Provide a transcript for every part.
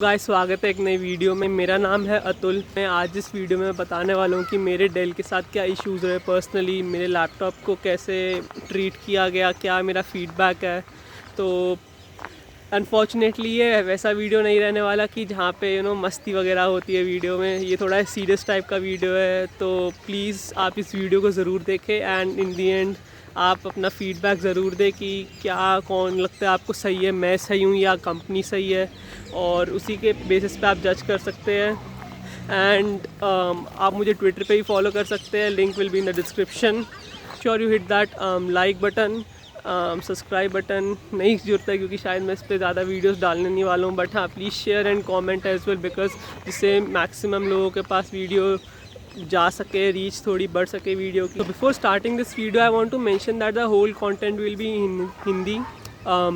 Guys स्वागत है एक नई वीडियो में। मेरा नाम है अतुल। मैं आज इस वीडियो में बताने वाला हूँ कि मेरे डेल के साथ क्या इश्यूज़ रहे, पर्सनली मेरे लैपटॉप को कैसे ट्रीट किया गया, क्या मेरा फीडबैक है। तो अनफॉर्चुनेटली ये वैसा वीडियो नहीं रहने वाला कि जहाँ पे मस्ती वगैरह होती है वीडियो में। ये थोड़ा सीरियस टाइप का वीडियो है, तो प्लीज़ आप इस वीडियो को ज़रूर देखें एंड इन दी एंड आप अपना फीडबैक ज़रूर दें कि क्या कौन लगता है आपको सही है, मैं सही हूँ या कंपनी सही है, और उसी के बेसिस पे आप जज कर सकते हैं। एंड आप मुझे ट्विटर पे ही फॉलो कर सकते हैं, link will be in the description. Sure you hit that like button, subscribe button नहीं जरूरत है क्योंकि शायद मैं इस पर ज़्यादा वीडियोस डालने नहीं वाला हूँ, बट हाँ please share and comment as well, because जिससे मैक्सिमम लोगों के पास वीडियो जा सके, रीच थोड़ी बढ़ सके वीडियो की। Before starting this video I want to mention that the whole content will be in Hindi,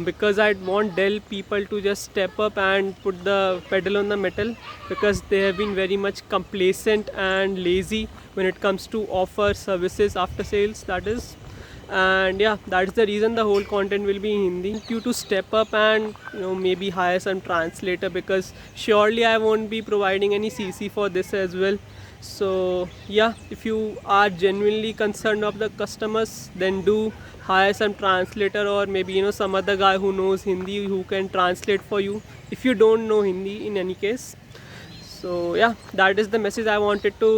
because I want Dell people to just step up and put the pedal on the metal, because they have been very much complacent and lazy when it comes to offer services after sales, that is. And yeah, that's the reason the whole content will be in Hindi. You to step up and maybe hire some translator, because surely I won't be providing any CC for this as well. So yeah, if you are genuinely concerned of the customers, then do hire some translator, or maybe some other guy who knows Hindi who can translate for you if you don't know Hindi in any case. So yeah, that is the message I wanted to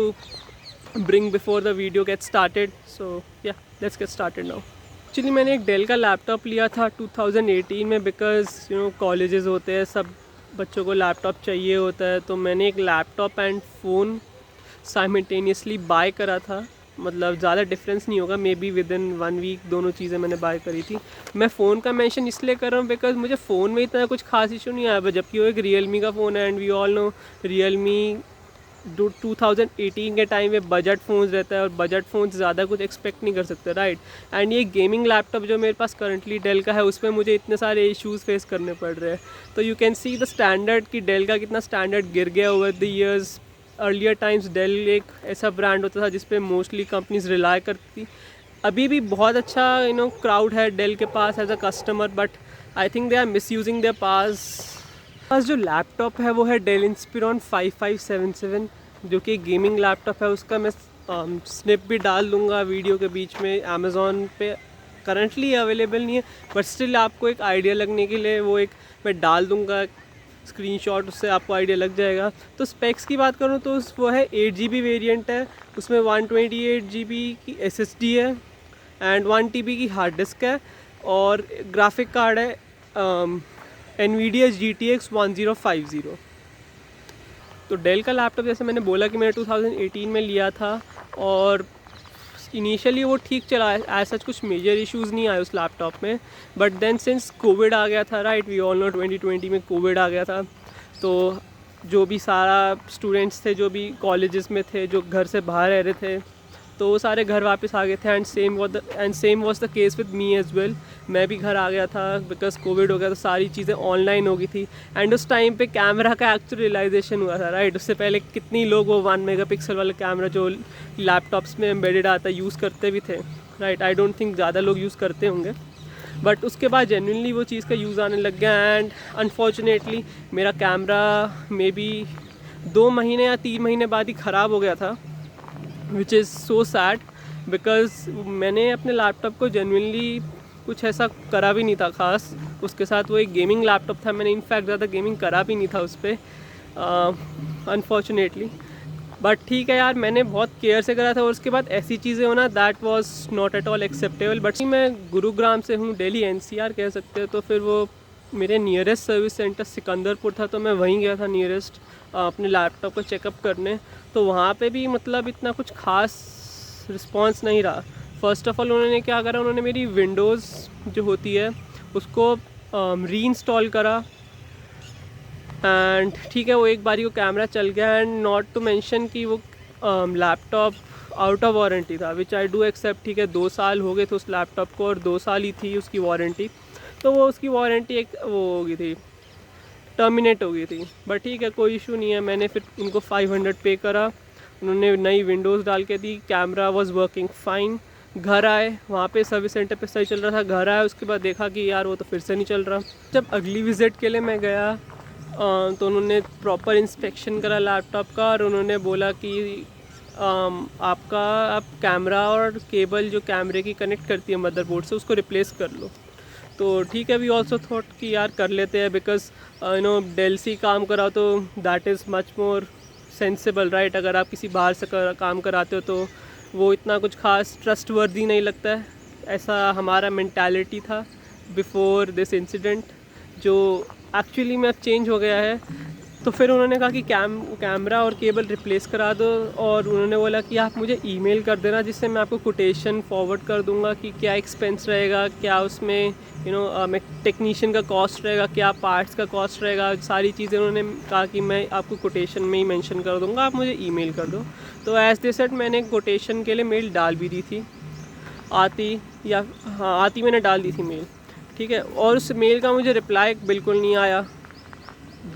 bring before the video gets started. So yeah, let's get started now. Actually मैंने एक del का laptop लिया था 2018 में, because colleges होते हैं, सब बच्चों को लैपटॉप चाहिए होता है। तो मैंने एक laptop and phone simultaneously buy करा था। मतलब ज़्यादा डिफरेंस नहीं होगा, maybe within 1 week दोनों चीज़ें मैंने बाय करी थी। मैं फ़ोन का मेंशन इसलिए कर रहा हूँ बिकॉज मुझे फ़ोन में इतना कुछ खास इशू नहीं आया, जबकि वो एक रियलमी का फ़ोन है and we all know Realme 2018 के टाइम में बजट फ़ोन्स रहता है, और बजट फ़ोन्स ज़्यादा कुछ एक्सपेक्ट नहीं कर सकते, राइट। एंड ये गेमिंग लैपटॉप जो मेरे पास करंटली डेल का है, उसमें मुझे इतने सारे इश्यूज़ फेस करने पड़ रहे हैं। तो you can see the standard कि डेल का कितना स्टैंडर्ड गिर गया over the years. Earlier times Dell एक ऐसा ब्रांड होता था जिस पे मोस्टली कंपनीज रिलाई करती थी। अभी भी बहुत अच्छा क्राउड है डेल के पास as a customer, but I think they are misusing their पास जो लैपटॉप है वो है डेल इंस्पिरॉन 5577, जो कि गेमिंग लैपटॉप है। उसका मैं स्निप भी डाल दूँगा वीडियो के बीच में। अमेज़ॉन पे करंटली अवेलेबल नहीं है, बट स्टिल आपको एक आइडिया लगने के लिए वो एक मैं डाल दूँगा स्क्रीनशॉट, उससे आपको आइडिया लग जाएगा। तो स्पेक्स की बात करूँ तो वो है 8 GB वेरिएंट है, उसमें 128 GB की SSD है एंड 1 TB की हार्ड डिस्क है, और ग्राफिक कार्ड है NVIDIA GTX 1050। तो डेल का लैपटॉप जैसे मैंने बोला कि मैंने 2018 में लिया था, और इनिशियली वो ठीक चला, ऐसा कुछ मेजर इश्यूज़ नहीं आए उस लैपटॉप में। बट देन सिंस कोविड आ गया था, राइट, वी ऑल नो 2020 में कोविड आ गया था, तो जो भी सारा स्टूडेंट्स थे, जो भी कॉलेजेस में थे, जो घर से बाहर रह रहे थे, तो वो सारे घर वापस आ गए थे। And same was the case with me as well. मैं भी घर आ गया था बिकॉज कोविड हो गया, तो सारी चीज़ें ऑनलाइन हो गई थी। एंड उस टाइम पे कैमरा का एक्चुअल रियलाइजेशन हुआ था, राइट। उससे पहले कितनी लोग वो 1 मेगापिक्सल वाला कैमरा जो लैपटॉप्स में एम्बेडेड आता है यूज़ करते भी थे, राइट। आई डोंट थिंक ज़्यादा लोग यूज़ करते होंगे, बट उसके बाद जेन्युइनली वो चीज़ का यूज़ आने लग गया। एंड अनफॉर्चुनेटली मेरा कैमरा मे बी 2 महीने या 3 महीने बाद ही ख़राब हो गया था, which is so sad, because मैंने अपने लैपटॉप को जेन्युइनली कुछ ऐसा करा भी नहीं था ख़ास उसके साथ। वो एक गेमिंग लैपटॉप था, मैंने इनफैक्ट ज़्यादा गेमिंग करा भी नहीं था उस पर, अनफॉर्चुनेटली। बट ठीक है यार, मैंने बहुत केयर से करा था, और उसके बाद ऐसी चीज़ें होना that was not at all acceptable. But मैं गुरुग्राम से हूँ, दिल्ली NCR कह सकते हो, तो फिर वो मेरे नियरेस्ट सर्विस सेंटर सिकंदरपुर था, तो मैं वहीं गया था नियरेस्ट अपने लैपटॉप को चेकअप करने। तो वहाँ पे भी मतलब इतना कुछ ख़ास रिस्पांस नहीं रहा। फ़र्स्ट ऑफ ऑल उन्होंने क्या करा, उन्होंने मेरी विंडोज़ जो होती है उसको रीइंस्टॉल करा, एंड ठीक है वो एक बारी वो कैमरा चल गया। एंड नॉट टू मेंशन कि वो लैपटॉप आउट ऑफ वारंटी था, विच आई डू एक्सेप्ट। ठीक है 2 साल हो गए थे उस लैपटॉप को, और 2 साल ही थी उसकी वारंटी, तो वो उसकी वारंटी एक वो हो गई थी, टर्मिनेट हो गई थी। बट ठीक है कोई इशू नहीं है। मैंने फिर उनको 500 पे करा, उन्होंने नई विंडोज़ डाल के दी, कैमरा वाज वर्किंग फ़ाइन। घर आए, वहाँ पे सर्विस सेंटर पे सही चल रहा था। घर आया, उसके बाद देखा कि यार वो तो फिर से नहीं चल रहा। जब अगली विज़िट के लिए मैं गया तो उन्होंने प्रॉपर इंस्पेक्शन करा लैपटॉप का और उन्होंने बोला कि आपका आप कैमरा और केबल जो कैमरे की कनेक्ट करती है मदरबोर्ड से उसको रिप्लेस कर लो। तो ठीक है, वी ऑल्सो थॉट कि यार कर लेते हैं, बिकॉज डेल से काम कराओ तो that is much more sensible, right. अगर आप किसी बाहर से काम कराते हो तो वो इतना कुछ खास ट्रस्टवर्दी नहीं लगता है। ऐसा हमारा मेंटालिटी था बिफोर दिस इंसिडेंट, जो एक्चुअली में अब चेंज हो गया है। तो फिर उन्होंने कहा कि कैमरा और केबल रिप्लेस करा दो, और उन्होंने बोला कि आप मुझे ईमेल कर देना जिससे मैं आपको कोटेशन फॉरवर्ड कर दूंगा कि क्या एक्सपेंस रहेगा, क्या उसमें मैं टेक्नीशियन का कॉस्ट रहेगा, क्या पार्ट्स का कॉस्ट रहेगा, सारी चीज़ें उन्होंने कहा कि मैं आपको कोटेशन में ही मेंशन कर दूंगा, आप मुझे ईमेल कर दो। तो एज दे सेड मैंने कोटेशन के लिए मेल डाल भी दी थी, आती मैंने डाल दी थी मेल, ठीक है। और उस मेल का मुझे रिप्लाई बिल्कुल नहीं आया।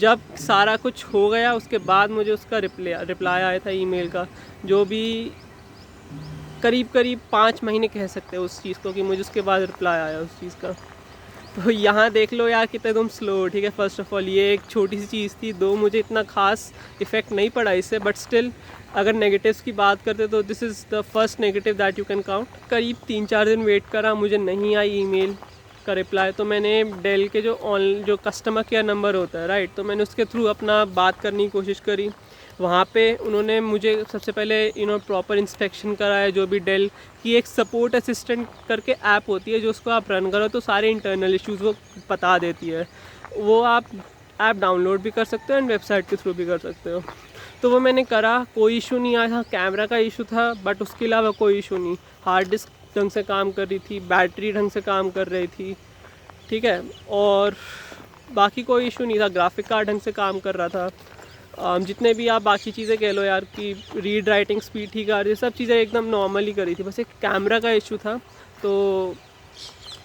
जब सारा कुछ हो गया उसके बाद मुझे उसका रिप्लाई आया था ईमेल का, जो भी करीब 5 महीने कह सकते हैं उस चीज़ को, कि मुझे उसके बाद रिप्लाई आया उस चीज़ का। तो यहाँ देख लो यार कितना तुम स्लो, ठीक है। फर्स्ट ऑफ ऑल ये एक छोटी सी चीज़ थी, दो मुझे इतना खास इफ़ेक्ट नहीं पड़ा इससे, बट स्टिल अगर नेगेटिव्स की बात करते तो this is the first negative that you can count. करीब 3-4 दिन वेट करा, मुझे नहीं आई ईमेल का रिप्लाई। तो मैंने डेल के जो कस्टमर केयर नंबर होता है, राइट, तो मैंने उसके थ्रू अपना बात करने की कोशिश करी। वहाँ पे उन्होंने मुझे सबसे पहले प्रॉपर इंस्पेक्शन कराया। जो भी डेल की एक सपोर्ट असिस्टेंट करके ऐप होती है, जो उसको आप रन करो तो सारे इंटरनल इश्यूज़ वो बता देती है। वो आप ऐप डाउनलोड भी कर सकते हो एंड वेबसाइट के थ्रू भी कर सकते हो। तो वो मैंने करा, कोई इशू नहीं आया था। कैमरा का इशू था बट उसके अलावा कोई इशू नहीं। हार्ड डिस्क ढंग से काम कर रही थी, बैटरी ढंग से काम कर रही थी, ठीक है, और बाकी कोई इशू नहीं था। ग्राफिक कार्ड ढंग से काम कर रहा था। जितने भी आप बाकी चीज़ें कह लो यार, कि रीड राइटिंग स्पीड ठीक आ रही है, सब चीज़ें एकदम नॉर्मली करी थी। बस एक कैमरा का इशू था। तो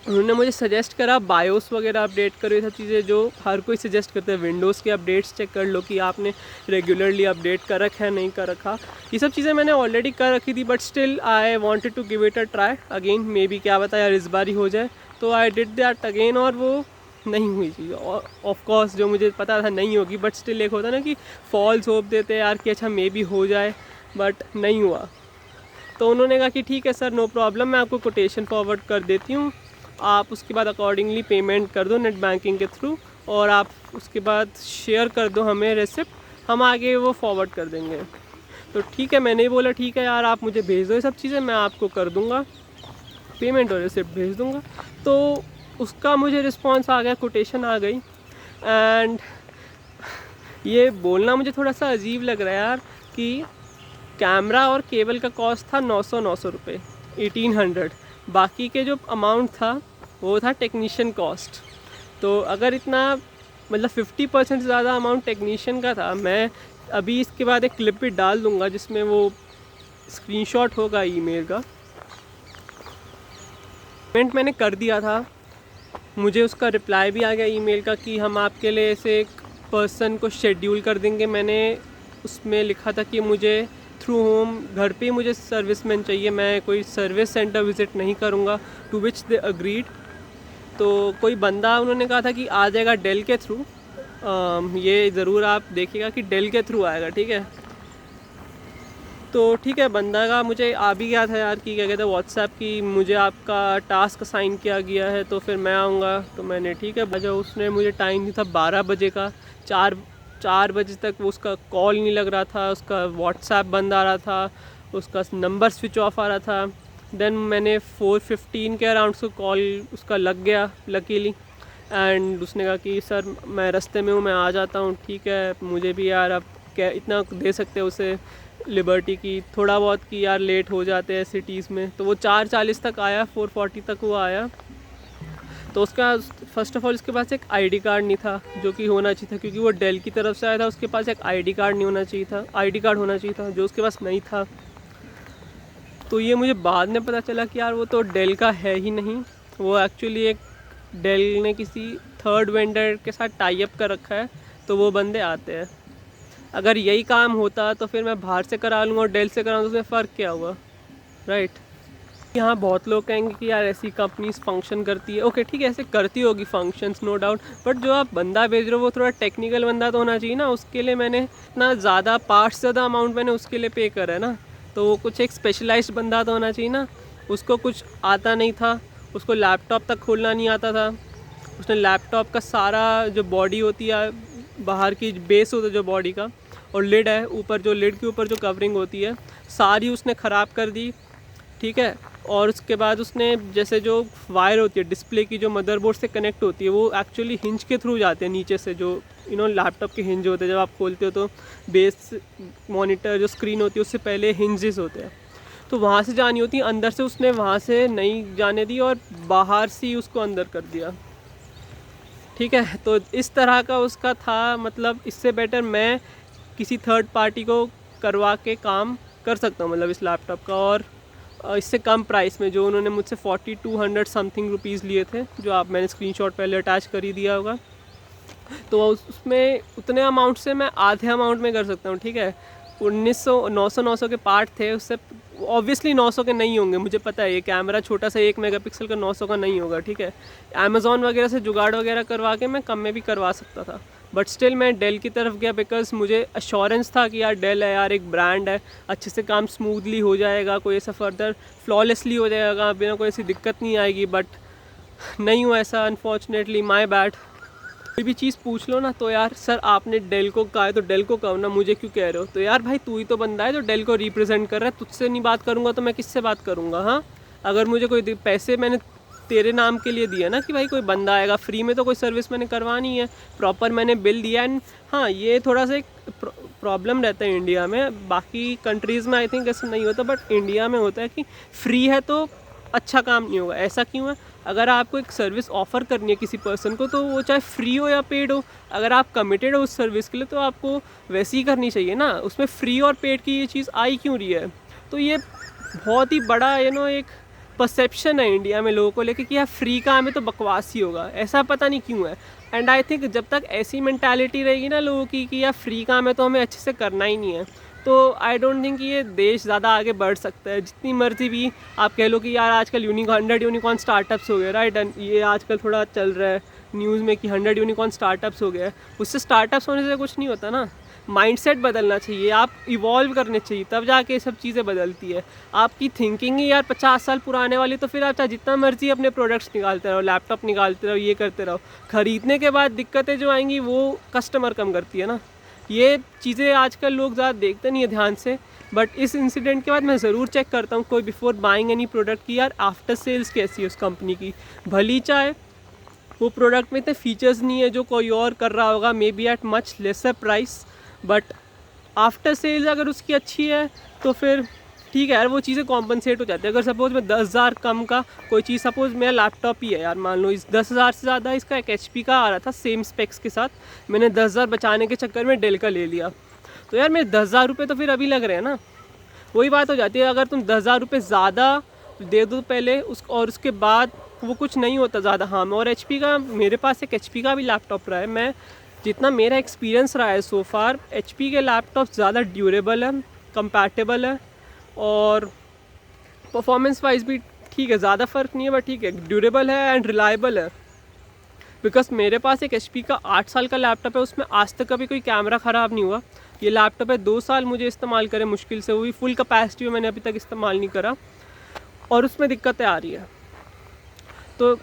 उन्होंने मुझे सजेस्ट करा बायोस वगैरह अपडेट करो, ये सब चीज़ें जो हर कोई सजेस्ट करता है। विंडोज़ के अपडेट्स चेक कर लो कि आपने रेगुलरली अपडेट कर रखा है नहीं कर रखा। ये सब चीज़ें मैंने ऑलरेडी कर रखी थी, but still I wanted to give it a try again. Maybe क्या पता यार इस बार ही हो जाए। तो आई डिड दैट अगेन, और वो नहीं हुई चीज़। ऑफ कोर्स जो मुझे पता था नहीं होगी, बट स्टिल एक होता ना कि फॉल्स होप देते हैं यार कि अच्छा मे बी हो जाए, बट नहीं हुआ। तो उन्होंने कहा कि ठीक है सर, नो प्रॉब्लम, मैं आपको कोटेशन फॉरवर्ड कर देती हूँ, आप उसके बाद अकॉर्डिंगली पेमेंट कर दो नेट बैंकिंग के थ्रू, और आप उसके बाद शेयर कर दो हमें रेसिप्ट, हम आगे वो फॉरवर्ड कर देंगे। तो ठीक है, मैंने बोला ठीक है यार, आप मुझे भेज दो ये सब चीज़ें, मैं आपको कर दूँगा पेमेंट और रेसिप्ट भेज दूँगा। तो उसका मुझे रिस्पॉन्स आ गया, कोटेशन आ गई। एंड ये बोलना मुझे थोड़ा सा अजीब लग रहा है यार कि कैमरा और केबल का कॉस्ट था 900 रुपये, 1800। बाकी के जो अमाउंट था वो था टेक्नीशियन कॉस्ट। तो अगर इतना मतलब 50% से ज़्यादा अमाउंट टेक्नीशियन का था। मैं अभी इसके बाद एक क्लिप भी डाल दूँगा जिसमें वो स्क्रीनशॉट होगा ईमेल का। पेमेंट मैंने कर दिया था, मुझे उसका रिप्लाई भी आ गया ईमेल का कि हम आपके लिए ऐसे एक पर्सन को शेड्यूल कर देंगे। मैंने उसमें लिखा था कि मुझे थ्रू होम घर पे ही मुझे सर्विसमैन चाहिए, मैं कोई सर्विस सेंटर विज़िट नहीं करूँगा। To which they agreed. तो कोई बंदा उन्होंने कहा था कि आ जाएगा डेल के थ्रू। ये ज़रूर आप देखिएगा कि डेल के थ्रू आएगा, ठीक है। तो ठीक है, बंदा का मुझे आ भी गया था यार कि क्या कहते हैं व्हाट्सएप की, मुझे आपका टास्क असाइन किया गया है तो फिर मैं आऊँगा। तो मैंने ठीक है बजा। उसने मुझे टाइम दिया था 12 बजे का। 4 बजे तक वो उसका कॉल नहीं लग रहा था, उसका व्हाट्सएप बंद आ रहा था, उसका नंबर स्विच ऑफ आ रहा था। देन मैंने 4:15 के अराउंड उसको कॉल उसका लग गया लकीली। एंड उसने कहा कि सर मैं रास्ते में हूँ, मैं आ जाता हूँ। ठीक है, मुझे भी यार आप क्या इतना दे सकते हो उसे लिबर्टी की, थोड़ा बहुत कि यार लेट हो जाते हैं सिटीज़ में। तो वो 4:40 तक आया, 4:40 तक वो आया। तो उसका फ़र्स्ट ऑफ़ ऑल उसके पास एक आईडी कार्ड नहीं था, जो कि होना चाहिए था, क्योंकि वो डेल की तरफ से आया था। उसके पास एक आईडी कार्ड नहीं होना चाहिए था, आईडी कार्ड होना चाहिए था, जो उसके पास नहीं था। तो ये मुझे बाद में पता चला कि यार वो तो डेल का है ही नहीं, वो एक्चुअली एक डेल ने किसी थर्ड वेंडर के साथ टाई अप कर रखा है, तो वो बंदे आते हैं। अगर यही काम होता तो फिर मैं बाहर से करा लूँगा और डेल से कराऊँ, तो उसमें फ़र्क क्या हुआ, राइट। यहाँ बहुत लोग कहेंगे कि यार ऐसी कंपनीज फंक्शन करती है, ओके ठीक है ऐसे करती होगी फंक्शंस नो डाउट, बट जो आप बंदा भेज रहे हो वो थोड़ा टेक्निकल बंदा तो होना चाहिए ना। उसके लिए मैंने इतना ज़्यादा पार्ट्स ज़्यादा अमाउंट मैंने उसके लिए पे करा है ना, तो वो कुछ एक स्पेशलाइज्ड बंदा तो होना चाहिए ना। उसको कुछ आता नहीं था, उसको लैपटॉप तक खोलना नहीं आता था, उसने लैपटॉप का सारा जो बॉडी होती है, बाहर की बेस होता है जो बॉडी का, और लिड है ऊपर, जो लिड के ऊपर जो कवरिंग होती है सारी उसने ख़राब कर दी, ठीक है। और उसके बाद उसने जैसे जो वायर होती है डिस्प्ले की जो मदरबोर्ड से कनेक्ट होती है, वो एक्चुअली हिंज के थ्रू जाते हैं नीचे से, जो लैपटॉप के हिंज होते हैं, जब आप खोलते हो तो बेस मॉनिटर जो स्क्रीन होती है उससे पहले हिंजेस होते हैं, तो वहाँ से जानी होती है। अंदर से उसने वहाँ से नहीं जाने दी और बाहर से ही उसको अंदर कर दिया, ठीक है। तो इस तरह का उसका था, मतलब इससे बेटर मैं किसी थर्ड पार्टी को करवा के काम कर सकता हूँ, मतलब इस लैपटॉप का, और इससे कम प्राइस में, जो उन्होंने मुझसे 4200 समथिंग रुपीज़ लिए थे, जो आप मैंने स्क्रीनशॉट पहले अटैच कर ही दिया होगा। तो उसमें उतने अमाउंट से मैं आधे अमाउंट में कर सकता हूँ, ठीक है। 900 के पार्ट थे, उससे ऑब्वियसली 900 के नहीं होंगे, मुझे पता है। ये कैमरा छोटा सा 1 मेगापिक्सल का 900 का नहीं होगा, ठीक है। अमेज़ॉन वगैरह से जुगाड़ वगैरह करवा के मैं कम में भी करवा सकता था, बट स्टिल मैं डेल की तरफ गया बिकॉज मुझे अश्योरेंस था कि यार डेल है यार, एक ब्रांड है, अच्छे से काम स्मूथली हो जाएगा, कोई ऐसा फर्दर फ्लॉलेसली हो जाएगा, बिना कोई ऐसी दिक्कत नहीं आएगी। बट नहीं हुआ ऐसा, अनफॉर्चुनेटली, माय बैड। कोई भी चीज़ पूछ लो ना तो यार सर आपने डेल को कहा है तो डेल को कहो ना, मुझे क्यों कह रहे हो। तो यार भाई तू ही तो बंदा है जो डेल को रिप्रेजेंट कर रहा है, तुझसे नहीं बात करूँगा तो मैं किससे बात करूँगा। हाँ, अगर मुझे कोई पैसे मैंने तेरे नाम के लिए दिया ना कि भाई कोई बंदा आएगा, फ्री में तो कोई सर्विस मैंने करवानी है, प्रॉपर मैंने बिल दिया। एंड हाँ, ये थोड़ा सा एक प्रॉब्लम रहता है इंडिया में, बाकी कंट्रीज़ में आई थिंक ऐसा नहीं होता, बट इंडिया में होता है कि फ्री है तो अच्छा काम नहीं होगा। ऐसा क्यों है? अगर आपको एक सर्विस ऑफ़र करनी है किसी पर्सन को, तो वो चाहे फ्री हो या पेड हो, अगर आप कमिटेड हो उस सर्विस के लिए तो आपको वैसे ही करनी चाहिए ना। उसमें फ्री और पेड की ये चीज़ आई क्यों रही है? तो ये बहुत ही बड़ा एक परसेप्शन है इंडिया में लोगों को लेके कि यार फ्री काम है तो बकवास ही होगा, ऐसा पता नहीं क्यों है। एंड आई थिंक जब तक ऐसी मेंटालिटी रहेगी ना लोगों की कि यार फ्री काम है तो हमें अच्छे से करना ही नहीं है, तो आई डोंट थिंक ये देश ज़्यादा आगे बढ़ सकता है। जितनी मर्जी भी आप कह लो कि यार आजकल 100 यूनिकॉर्न स्टार्टअप्स हो गए, राइट, एंड ये आजकल थोड़ा चल रहा है न्यूज़ में कि 100 यूनिकॉर्न स्टार्टअप्स हो गया है। उससे स्टार्टअप्स होने से कुछ नहीं होता ना, माइंडसेट बदलना चाहिए, आप इवॉल्व करने चाहिए, तब जाके ये सब चीज़ें बदलती है। आपकी थिंकिंग ही यार 50 साल पुराने वाली, तो फिर आप चाहे जितना मर्जी अपने प्रोडक्ट्स निकालते रहो, लैपटॉप निकालते रहो, ये करते रहो, ख़रीदने के बाद दिक्कतें जो आएंगी वो कस्टमर कम करती है ना। ये चीज़ें आजकल लोग ज़्यादा देखते नहीं है ध्यान से, बट इस इंसिडेंट के बाद मैं ज़रूर चेक करता हूँ कोई बिफोर बाइंग एनी प्रोडक्ट की यार आफ्टर सेल्स कैसी है उस कंपनी की। भली चाहे वो प्रोडक्ट में इतने फीचर्स नहीं है जो कोई और कर रहा होगा, maybe at much lesser price, but after sales अगर उसकी अच्छी है तो फिर ठीक है यार, वो चीज़ें कॉम्पनसेट हो जाती है। अगर सपोज़ मैं 10,000 कम का कोई चीज़, सपोज़ मेरा लैपटॉप ही है यार, मान लो इस 10,000 से ज़्यादा इसका एक HP का आ रहा था सेम स्पेक्स के साथ, मैंने 10,000 बचाने के चक्कर में डेल का ले लिया, तो यार मेरे 10,000 रुपये तो फिर अभी लग रहे हैं ना। वही बात हो जाती है, अगर तुम 10,000 रुपये ज़्यादा दे दो पहले और उसके बाद वो कुछ नहीं होता ज़्यादा हार्म। और HP का, मेरे पास एक HP का भी लैपटॉप रहा है, मैं जितना मेरा एक्सपीरियंस रहा है सो फार, HP के लैपटॉप ज़्यादा ड्यूरेबल है, कंपैटिबल है, और परफॉर्मेंस वाइज भी ठीक है, ज़्यादा फ़र्क नहीं है, बट ठीक है, ड्यूरेबल है एंड रिलायबल है। बिकॉज मेरे पास एक HP का 8 साल का लैपटॉप है, उसमें आज तक कभी कोई कैमरा ख़राब नहीं हुआ। ये लैपटॉप है 2 साल मुझे इस्तेमाल करे मुश्किल से, वो भी फुल कैपेसिटी में मैंने अभी तक इस्तेमाल नहीं करा, और उसमें दिक्कतें आ रही है। तो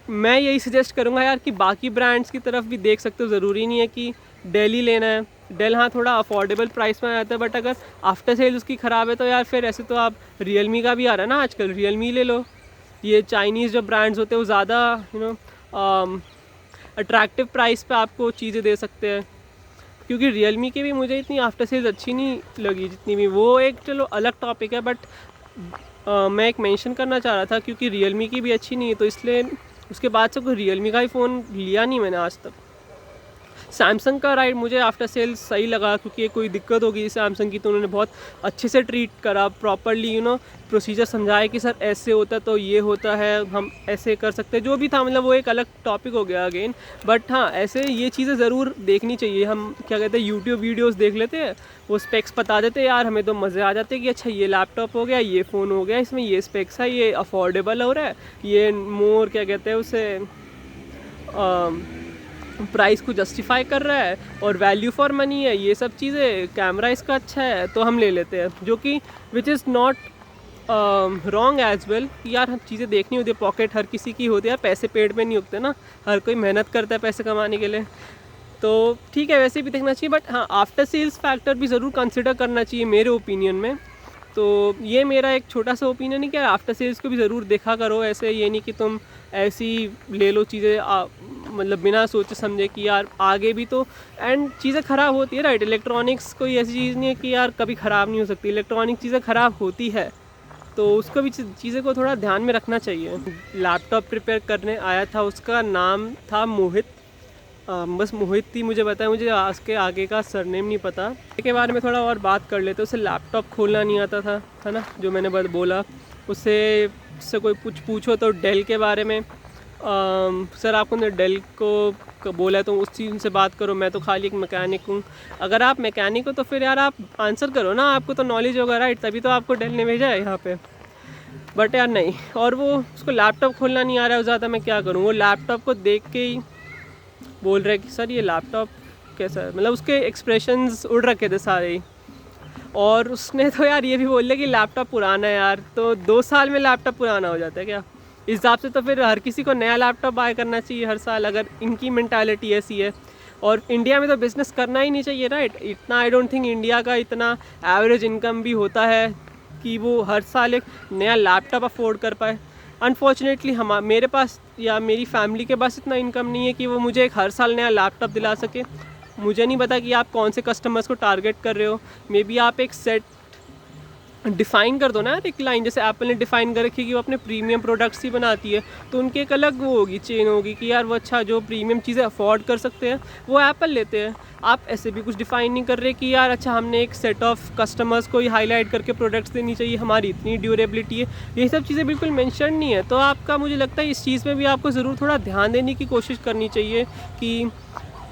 मैं यही सजेस्ट करूँगा यार कि बाकी ब्रांड्स की तरफ भी देख सकते हो, ज़रूरी नहीं है कि डेल ही लेना है। डेल हाँ थोड़ा अफोर्डेबल प्राइस में आता है, बट अगर आफ्टर सेल उसकी ख़राब है तो यार फिर ऐसे तो आप रियलमी का भी आ रहा है ना आजकल, रियलमी ले लो। ये चाइनीज़ जो ब्रांड्स होते हैं वो ज़्यादा अट्रैक्टिव प्राइस पे आपको चीज़ें दे सकते हैं, क्योंकि रियलमी की भी मुझे इतनी आफ्टर सेल्स अच्छी नहीं लगी जितनी भी, वो एक चलो अलग टॉपिक है, बट मैं एक मेंशन करना चाह रहा था क्योंकि रियलमी की भी अच्छी नहीं है, तो इसलिए उसके बाद से कोई रियलमी का ही फ़ोन लिया नहीं मैंने आज तक। सैमसंग का राइट मुझे आफ्टर सेल सही लगा, क्योंकि कोई दिक्कत होगी सैमसंग की तो उन्होंने बहुत अच्छे से ट्रीट करा, प्रॉपरली प्रोसीजर समझाया कि सर ऐसे होता तो ये होता है, हम ऐसे कर सकते हैं, जो भी था मतलब वो एक अलग टॉपिक हो गया अगेन। बट हाँ, ऐसे ये चीज़ें ज़रूर देखनी चाहिए। हम क्या कहते हैं यूट्यूब वीडियोस देख लेते हैं, वो स्पेक्स बता देते हैं यार, हमें तो मज़े आ जाते हैं कि अच्छा ये लैपटॉप हो गया, ये फ़ोन हो गया, इसमें ये स्पेक्स है, ये अफोर्डेबल हो रहा है, ये मोर क्या कहते हैं उसे प्राइस को जस्टिफाई कर रहा है और वैल्यू फॉर मनी है, ये सब चीज़ें, कैमरा इसका अच्छा है तो हम ले लेते हैं, जो कि which is not wrong as well. यार हम चीज़ें देखनी होती है, पॉकेट हर किसी की होती है, पैसे पेड़ पे नहीं उगते ना, हर कोई मेहनत करता है पैसे कमाने के लिए, तो ठीक है वैसे भी देखना चाहिए। बट हाँ, आफ्टर सेल्स फैक्टर भी ज़रूर कंसिडर करना चाहिए मेरे ओपिनियन में। तो ये मेरा एक छोटा सा ओपिनियन है कि आफ्टर सेल्स को भी ज़रूर देखा करो। ऐसे ये नहीं कि तुम ऐसी ले लो चीज़ें मतलब बिना सोचे समझे कि यार आगे भी तो एंड चीज़ें ख़राब होती है, राइट। इलेक्ट्रॉनिक्स कोई ऐसी चीज़ नहीं है कि यार कभी ख़राब नहीं हो सकती, इलेक्ट्रॉनिक चीज़ें ख़राब होती है, तो उसको भी चीज़ें को थोड़ा ध्यान में रखना चाहिए। लैपटॉप प्रिपेयर करने आया था, उसका नाम था मोहित, बस मोहित ही मुझे बताया, मुझे उसके आगे का सरनेम नहीं पता। के बारे में थोड़ा और बात कर लेते। उसे लैपटॉप खोलना नहीं आता था, है ना, जो मैंने बात बोला। उससे कोई कुछ पूछो तो डेल के बारे में, सर आपको डेल को बोला है तो उस चीज़ से बात करो, मैं तो खाली एक मैकेनिक हूँ। अगर आप मैकेनिक हो तो फिर यार आप आंसर करो ना, आपको तो नॉलेज होगा, राइट, तभी तो आपको डेल ने भेजा है यहाँ पे। बट यार नहीं, और वो उसको लैपटॉप खोलना नहीं आ रहा है ज़्यादा, मैं क्या करूँ। वो लैपटॉप को देख के ही बोल रहे कि सर ये लैपटॉप कैसा है, मतलब उसके एक्सप्रेशंस उड़ रखे थे सारे ही। और उसने तो यार ये भी बोल दिया कि लैपटॉप पुराना है यार, तो 2 साल में लैपटॉप पुराना हो जाता है क्या? इस हिसाब से तो फिर हर किसी को नया लैपटॉप बाय करना चाहिए हर साल, अगर इनकी मेंटालिटी ऐसी है। और इंडिया में तो बिज़नेस करना ही नहीं चाहिए, राइट। इतना आई डोंट थिंक इंडिया का इतना एवरेज इनकम भी होता है कि वो हर साल एक नया लैपटॉप अफोर्ड कर पाए। अनफॉर्चुनेटली मेरे पास या मेरी फैमिली के पास इतना इनकम नहीं है कि वो मुझे एक हर साल नया लैपटॉप दिला सके। मुझे नहीं पता कि आप कौन से कस्टमर्स को टारगेट कर रहे हो। मे बी आप एक सेट डिफ़ाइन कर दो ना यार, एक लाइन जैसे एप्पल ने डिफ़ाइन कर रखी है कि वो अपने प्रीमियम प्रोडक्ट्स ही बनाती है, तो उनकी एक अलग वो होगी, चेन होगी कि यार वो अच्छा जो प्रीमियम चीज़ें अफोर्ड कर सकते हैं वो एप्पल लेते हैं। आप ऐसे भी कुछ डिफ़ाइन नहीं कर रहे कि यार अच्छा हमने एक सेट ऑफ कस्टमर्स को ही हाईलाइट करके प्रोडक्ट्स देनी चाहिए, हमारी इतनी ड्यूरेबिलिटी है, ये सब चीज़ें बिल्कुल मेंशन नहीं है। तो आपका मुझे लगता है इस चीज़ में भी आपको ज़रूर थोड़ा ध्यान देने की कोशिश करनी चाहिए कि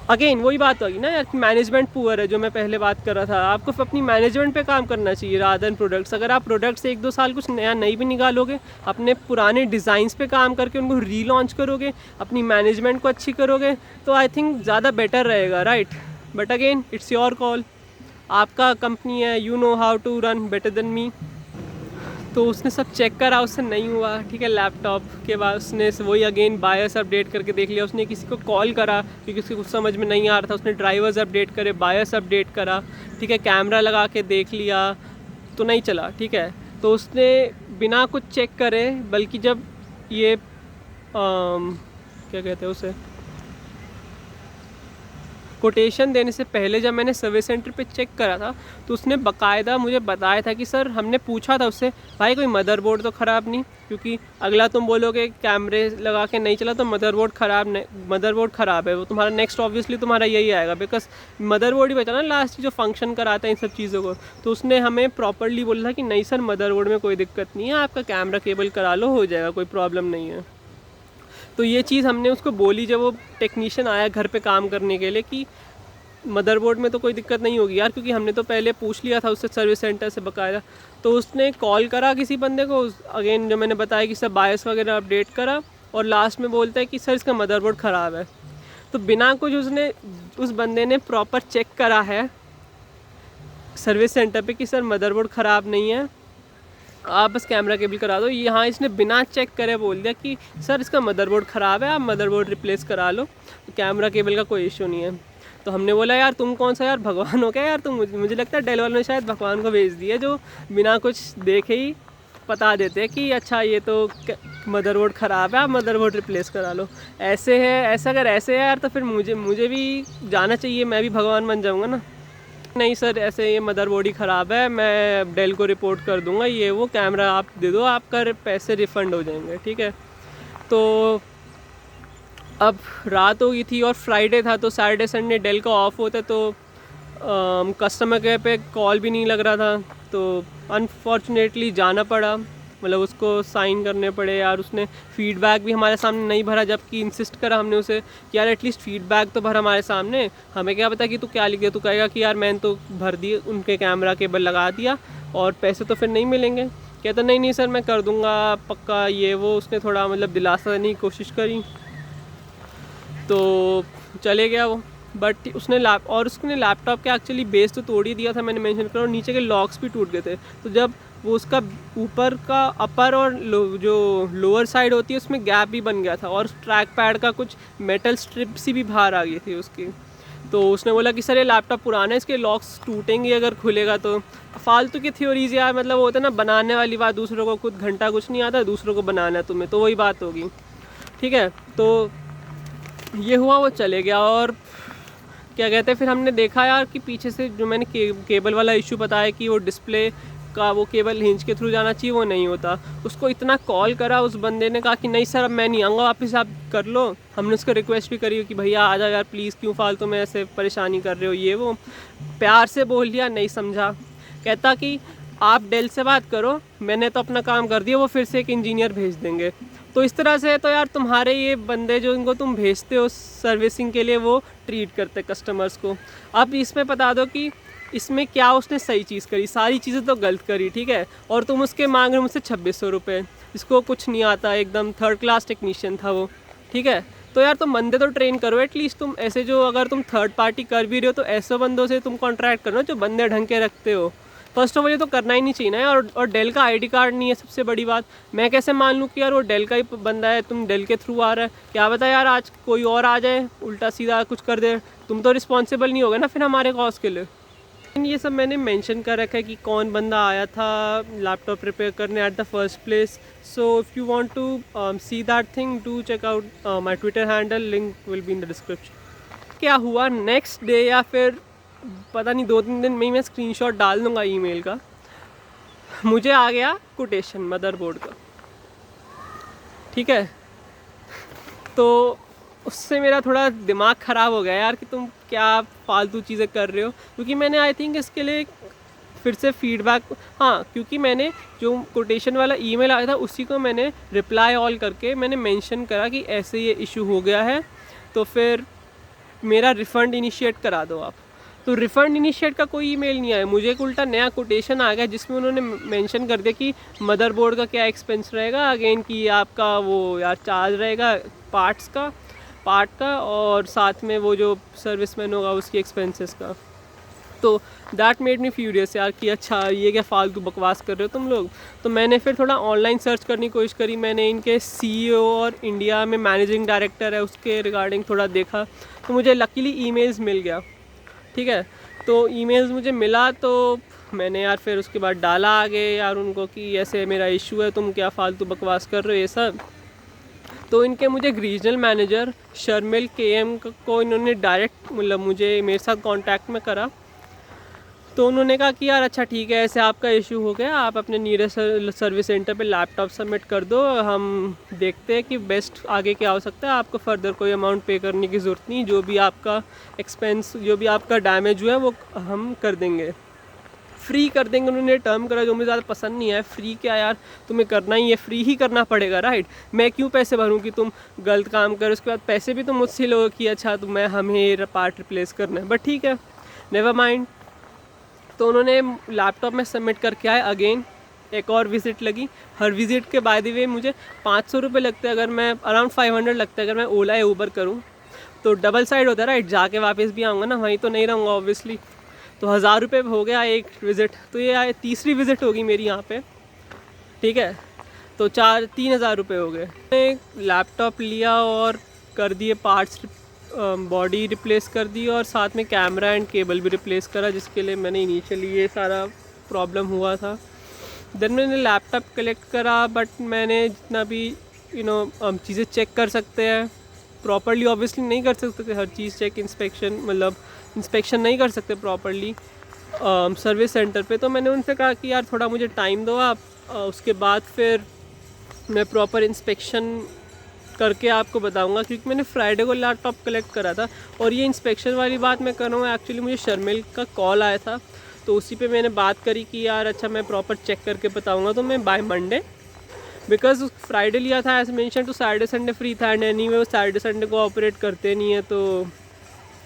अगेन वही बात होगी ना यार, मैनेजमेंट पुअर है, जो मैं पहले बात कर रहा था। आपको अपनी मैनेजमेंट पे काम करना चाहिए रादर देन प्रोडक्ट्स। अगर आप प्रोडक्ट्स 1-2 साल कुछ नया नहीं भी निकालोगे, अपने पुराने डिज़ाइंस पे काम करके उनको रीलॉन्च करोगे, अपनी मैनेजमेंट को अच्छी करोगे, तो आई थिंक ज़्यादा बेटर रहेगा, right. But again it's your call, आपका कंपनी है, you know how to run better than me. तो उसने सब चेक करा, उससे नहीं हुआ, ठीक है। लैपटॉप के बाद उसने वही अगेन बायस अपडेट करके देख लिया। उसने किसी को कॉल करा क्योंकि उसको कुछ समझ में नहीं आ रहा था, उसने ड्राइवर्स अपडेट करे, बायस अपडेट करा, ठीक है, कैमरा लगा के देख लिया तो नहीं चला, ठीक है। तो उसने बिना कुछ चेक करे, बल्कि जब ये क्या कहते हैं उसे, कोटेशन देने से पहले जब मैंने सर्विस सेंटर पे चेक करा था, तो उसने बाकायदा मुझे बताया था कि सर, हमने पूछा था उससे, भाई कोई मदरबोर्ड तो ख़राब नहीं, क्योंकि अगला तुम बोलोगे कैमरे लगा के नहीं चला तो मदरबोर्ड ख़राब है, वो तुम्हारा नेक्स्ट ऑब्वियसली तुम्हारा यही आएगा, बिकॉज मदरबोर्ड ही बचा ना लास्ट जो फंक्शन कराता है इन सब चीज़ों को। तो उसने हमें प्रॉपरली बोला था कि नहीं सर, मदरबोर्ड में कोई दिक्कत नहीं है, आपका कैमरा केबल करा लो, हो जाएगा, कोई प्रॉब्लम नहीं है। तो ये चीज़ हमने उसको बोली जब वो टेक्नीशियन आया घर पे काम करने के लिए कि मदरबोर्ड में तो कोई दिक्कत नहीं होगी यार, क्योंकि हमने तो पहले पूछ लिया था उससे सर्विस सेंटर से बकायदा। तो उसने कॉल करा किसी बंदे को, अगेन जो मैंने बताया कि सब बायस वगैरह अपडेट करा, और लास्ट में बोलता है कि सर इसका मदरबोर्ड ख़राब है। तो बिना कुछ उस बंदे ने प्रॉपर चेक करा है सर्विस सेंटर पे कि सर मदरबोर्ड ख़राब नहीं है, आप बस कैमरा केबल करा दो। यहाँ इसने बिना चेक करे बोल दिया कि सर इसका मदरबोर्ड ख़राब है, आप मदरबोर्ड रिप्लेस करा लो, तो कैमरा केबल का कोई इशू नहीं है। तो हमने बोला यार तुम कौन सा यार भगवान हो क्या यार तुम, मुझे लगता है डेल वालों ने शायद भगवान को भेज दिया, जो बिना कुछ देखे ही बता देते हैं कि अच्छा ये तो मदरबोर्ड ख़राब है, आप मदरबोर्ड रिप्लेस करा लो। ऐसे है, ऐसा अगर ऐसे है यार तो फिर मुझे भी जाना चाहिए, मैं भी भगवान बन जाऊँगा ना। नहीं सर, ऐसे ये मदरबोर्ड ही ख़राब है, मैं डेल को रिपोर्ट कर दूँगा, ये वो कैमरा आप दे दो, आपका पैसे रिफ़ंड हो जाएंगे, ठीक है। तो अब रात हो गई थी और फ्राइडे था, तो सैटरडे संडे डेल का ऑफ होता है, तो कस्टमर केयर पे कॉल भी नहीं लग रहा था, तो अनफॉर्चुनेटली जाना पड़ा, मतलब उसको साइन करने पड़े यार। उसने फीडबैक भी हमारे सामने नहीं भरा, जबकि इंसिस्ट करा हमने उसे कि यार एटलीस्ट फीडबैक तो भर हमारे सामने, हमें क्या पता कि तू क्या लिख दिया। तू कहेगा कि यार मैंने तो भर दिए, उनके कैमरा केबल लगा दिया और पैसे तो फिर नहीं मिलेंगे। कहता नहीं नहीं सर मैं कर दूँगा पक्का, ये वो। उसने थोड़ा मतलब दिलासा देने की कोशिश करी, तो चले गया वो। बट उसने उसने लैपटॉप के एक्चुअली बेस तो तोड़ ही दिया था, मैंने मेंशन करा, और नीचे के लॉक्स भी टूट गए थे। तो जब वो उसका ऊपर का अपर और जो लोअर साइड होती है उसमें गैप भी बन गया था, और ट्रैक पैड का कुछ मेटल स्ट्रिप सी भी बाहर आ गई थी उसकी। तो उसने बोला कि सर ये लैपटॉप पुराना है, इसके लॉक्स टूटेंगे अगर खुलेगा तो। फालतू की थ्योरीज यार, मतलब वो होता है ना बनाने वाली बात, दूसरों को खुद घंटा कुछ नहीं आता, दूसरों को बनाना है तुम्हें, तो वही बात होगी। ठीक है, तो ये हुआ, वो चले गया। और क्या कहते हैं, फिर हमने देखा यार कि पीछे से जो मैंने केबल वाला इशू बताया कि वो डिस्प्ले का वो केबल हिंज के थ्रू जाना चाहिए, वो नहीं होता। उसको इतना कॉल करा, उस बंदे ने कहा कि नहीं सर अब मैं नहीं आऊँगा वापस, आप कर लो। हमने उसको रिक्वेस्ट भी करी कि भैया आ जाओ यार प्लीज़, क्यों फालतू में ऐसे परेशानी कर रहे हो, ये वो। प्यार से बोल लिया, नहीं समझा। कहता कि आप डेल से बात करो, मैंने तो अपना काम कर दिया, वो फिर से एक इंजीनियर भेज देंगे। तो इस तरह से तो यार तुम्हारे ये बंदे जो इनको तुम भेजते हो सर्विसिंग के लिए, वो ट्रीट करते कस्टमर्स को। अब इसमें बता दो कि इसमें क्या उसने सही चीज़ करी, सारी चीज़ें तो गलत करी, ठीक है। और तुम उसके मांग रहे हो मुझसे 2600 रुपये, इसको कुछ नहीं आता, एकदम थर्ड क्लास टेक्नीशियन था वो, ठीक है। तो यार तुम बंदे तो ट्रेन करो एटलीस्ट। तुम ऐसे जो अगर तुम थर्ड पार्टी कर भी रहे हो तो ऐसे बंदों से तुम कॉन्ट्रैक्ट करो जो बंदे ढंग के रखते हो। फर्स्ट ऑफ ऑल ये तो करना ही नहीं चाहिए ना। और डेल का आईडी कार्ड नहीं है, सबसे बड़ी बात। मैं कैसे मान लूँ कि यार वो डेल का ही बंदा है, तुम डेल के थ्रू आ रहा है, क्या पता यार आज कोई और आ जाए उल्टा सीधा कुछ कर दे, तुम तो रिस्पॉन्सिबल नहीं होगे ना फिर हमारे कॉज के लिए। ये सब मैंने मेंशन कर रखा है कि कौन बंदा आया था लैपटॉप रिपेयर करने at the first place. So if you want to see that thing, do check out my Twitter handle, link will be in the description. क्या हुआ नेक्स्ट डे या फिर पता नहीं 2-3 दिन में ही मैं स्क्रीनशॉट डाल दूँगा ईमेल का, मुझे आ गया कोटेशन मदरबोर्ड का, ठीक है। तो उससे मेरा थोड़ा दिमाग ख़राब हो गया यार कि तुम क्या फालतू चीज़ें कर रहे हो। क्योंकि मैंने आई थिंक इसके लिए फिर से फीडबैक, हाँ, क्योंकि मैंने जो कोटेशन वाला ईमेल आया था उसी को मैंने रिप्लाई ऑल करके मैंने मेंशन करा कि ऐसे ये इशू हो गया है, तो फिर मेरा रिफ़ंड इनिशिएट करा दो आप। तो रिफ़ंड इनिशिएट का कोई ईमेल नहीं आया मुझे, एक उल्टा नया कोटेशन आ गया जिसमें उन्होंने मेंशन कर दिया कि मदरबोर्ड का क्या एक्सपेंस रहेगा, अगेन कि आपका वो यार चार्ज रहेगा पार्ट का और साथ में वो जो सर्विसमैन होगा उसकी एक्सपेंसेस का। तो दैट मेड मी फ्यूरियस यार कि अच्छा ये क्या फालतू बकवास कर रहे हो तुम लोग। तो मैंने फिर थोड़ा ऑनलाइन सर्च करने की कोशिश करी, मैंने इनके CEO और इंडिया में मैनेजिंग डायरेक्टर है उसके रिगार्डिंग थोड़ा देखा, तो मुझे लकीली ईमेल्स मिल गया, ठीक है। तो ईमेल्स मुझे मिला तो मैंने यार फिर उसके बाद डाला आगे यार उनको कि ऐसे मेरा इशू है, तुम क्या फालतू बकवास कर रहे हो ये सब। तो इनके मुझे रीजनल मैनेजर शर्मिल KM को इन्होंने डायरेक्ट मतलब मुझे मेरे साथ कांटेक्ट में करा। तो उन्होंने कहा कि यार अच्छा ठीक है ऐसे आपका इशू हो गया, आप अपने नीयरेस्ट सर्विस सेंटर पे लैपटॉप सबमिट कर दो, हम देखते हैं कि बेस्ट आगे क्या हो सकता है, आपको फर्दर कोई अमाउंट पे करने की ज़रूरत नहीं, जो भी आपका एक्सपेंस जो भी आपका डैमेज हुआ है वो हम कर देंगे, फ्री कर देंगे। उन्होंने टर्म करा जो मुझे ज़्यादा पसंद नहीं है। फ्री क्या यार, तुम्हें करना ही है, फ्री ही करना पड़ेगा राइट। मैं क्यों पैसे भरूँ कि तुम गलत काम करो, उसके बाद पैसे भी तुम मुझसे लो कि अच्छा तो मैं हमें पार्ट रिप्लेस करना है, बट ठीक है नेवर माइंड। तो उन्होंने लैपटॉप में सबमिट करके आए, अगेन एक और विज़िट लगी। हर विज़िट के बाय द वे मुझे 500 रुपये लगते हैं, अगर मैं अराउंड 500 लगता है अगर मैं ओला या ऊबर करूँ, तो डबल साइड होता है राइट, जाके वापस भी आऊँगा ना, वहीं तो नहीं रहूँगा ऑब्वियसली। तो 1000 रुपये हो गया एक विज़िट, तो ये तीसरी विज़िट होगी मेरी यहाँ पे, ठीक है। तो 3,000 रुपये हो गए। मैंने लैपटॉप लिया और कर दिए पार्ट्स, बॉडी रिप्लेस कर दी और साथ में कैमरा एंड केबल भी रिप्लेस करा, जिसके लिए मैंने इनिशियली ये सारा प्रॉब्लम हुआ था। देन मैंने लैपटॉप कलेक्ट करा, बट मैंने जितना भी चीज़ें चेक कर सकते हैं प्रॉपर्ली, ऑब्वियसली नहीं कर सकते हर चीज़ चेक, इंस्पेक्शन नहीं कर सकते प्रॉपर्ली सर्विस सेंटर पे। तो मैंने उनसे कहा कि यार थोड़ा मुझे टाइम दो आप, उसके बाद फिर मैं प्रॉपर इंस्पेक्शन करके आपको बताऊंगा, क्योंकि मैंने फ्राइडे को लैपटॉप कलेक्ट करा था। और ये इंस्पेक्शन वाली बात मैं कर रहा हूँ, एक्चुअली मुझे शर्मिल का कॉल आया था, तो उसी पे मैंने बात करी कि यार अच्छा मैं प्रॉपर चेक करके बताऊंगा, तो मैं बाय मंडे, बिकॉज फ्राइडे लिया था एज मेंशन, तो सैटरडे संडे फ्री था, एंड एनीवे वो सैटरडे संडे को ऑपरेट करते नहीं है, तो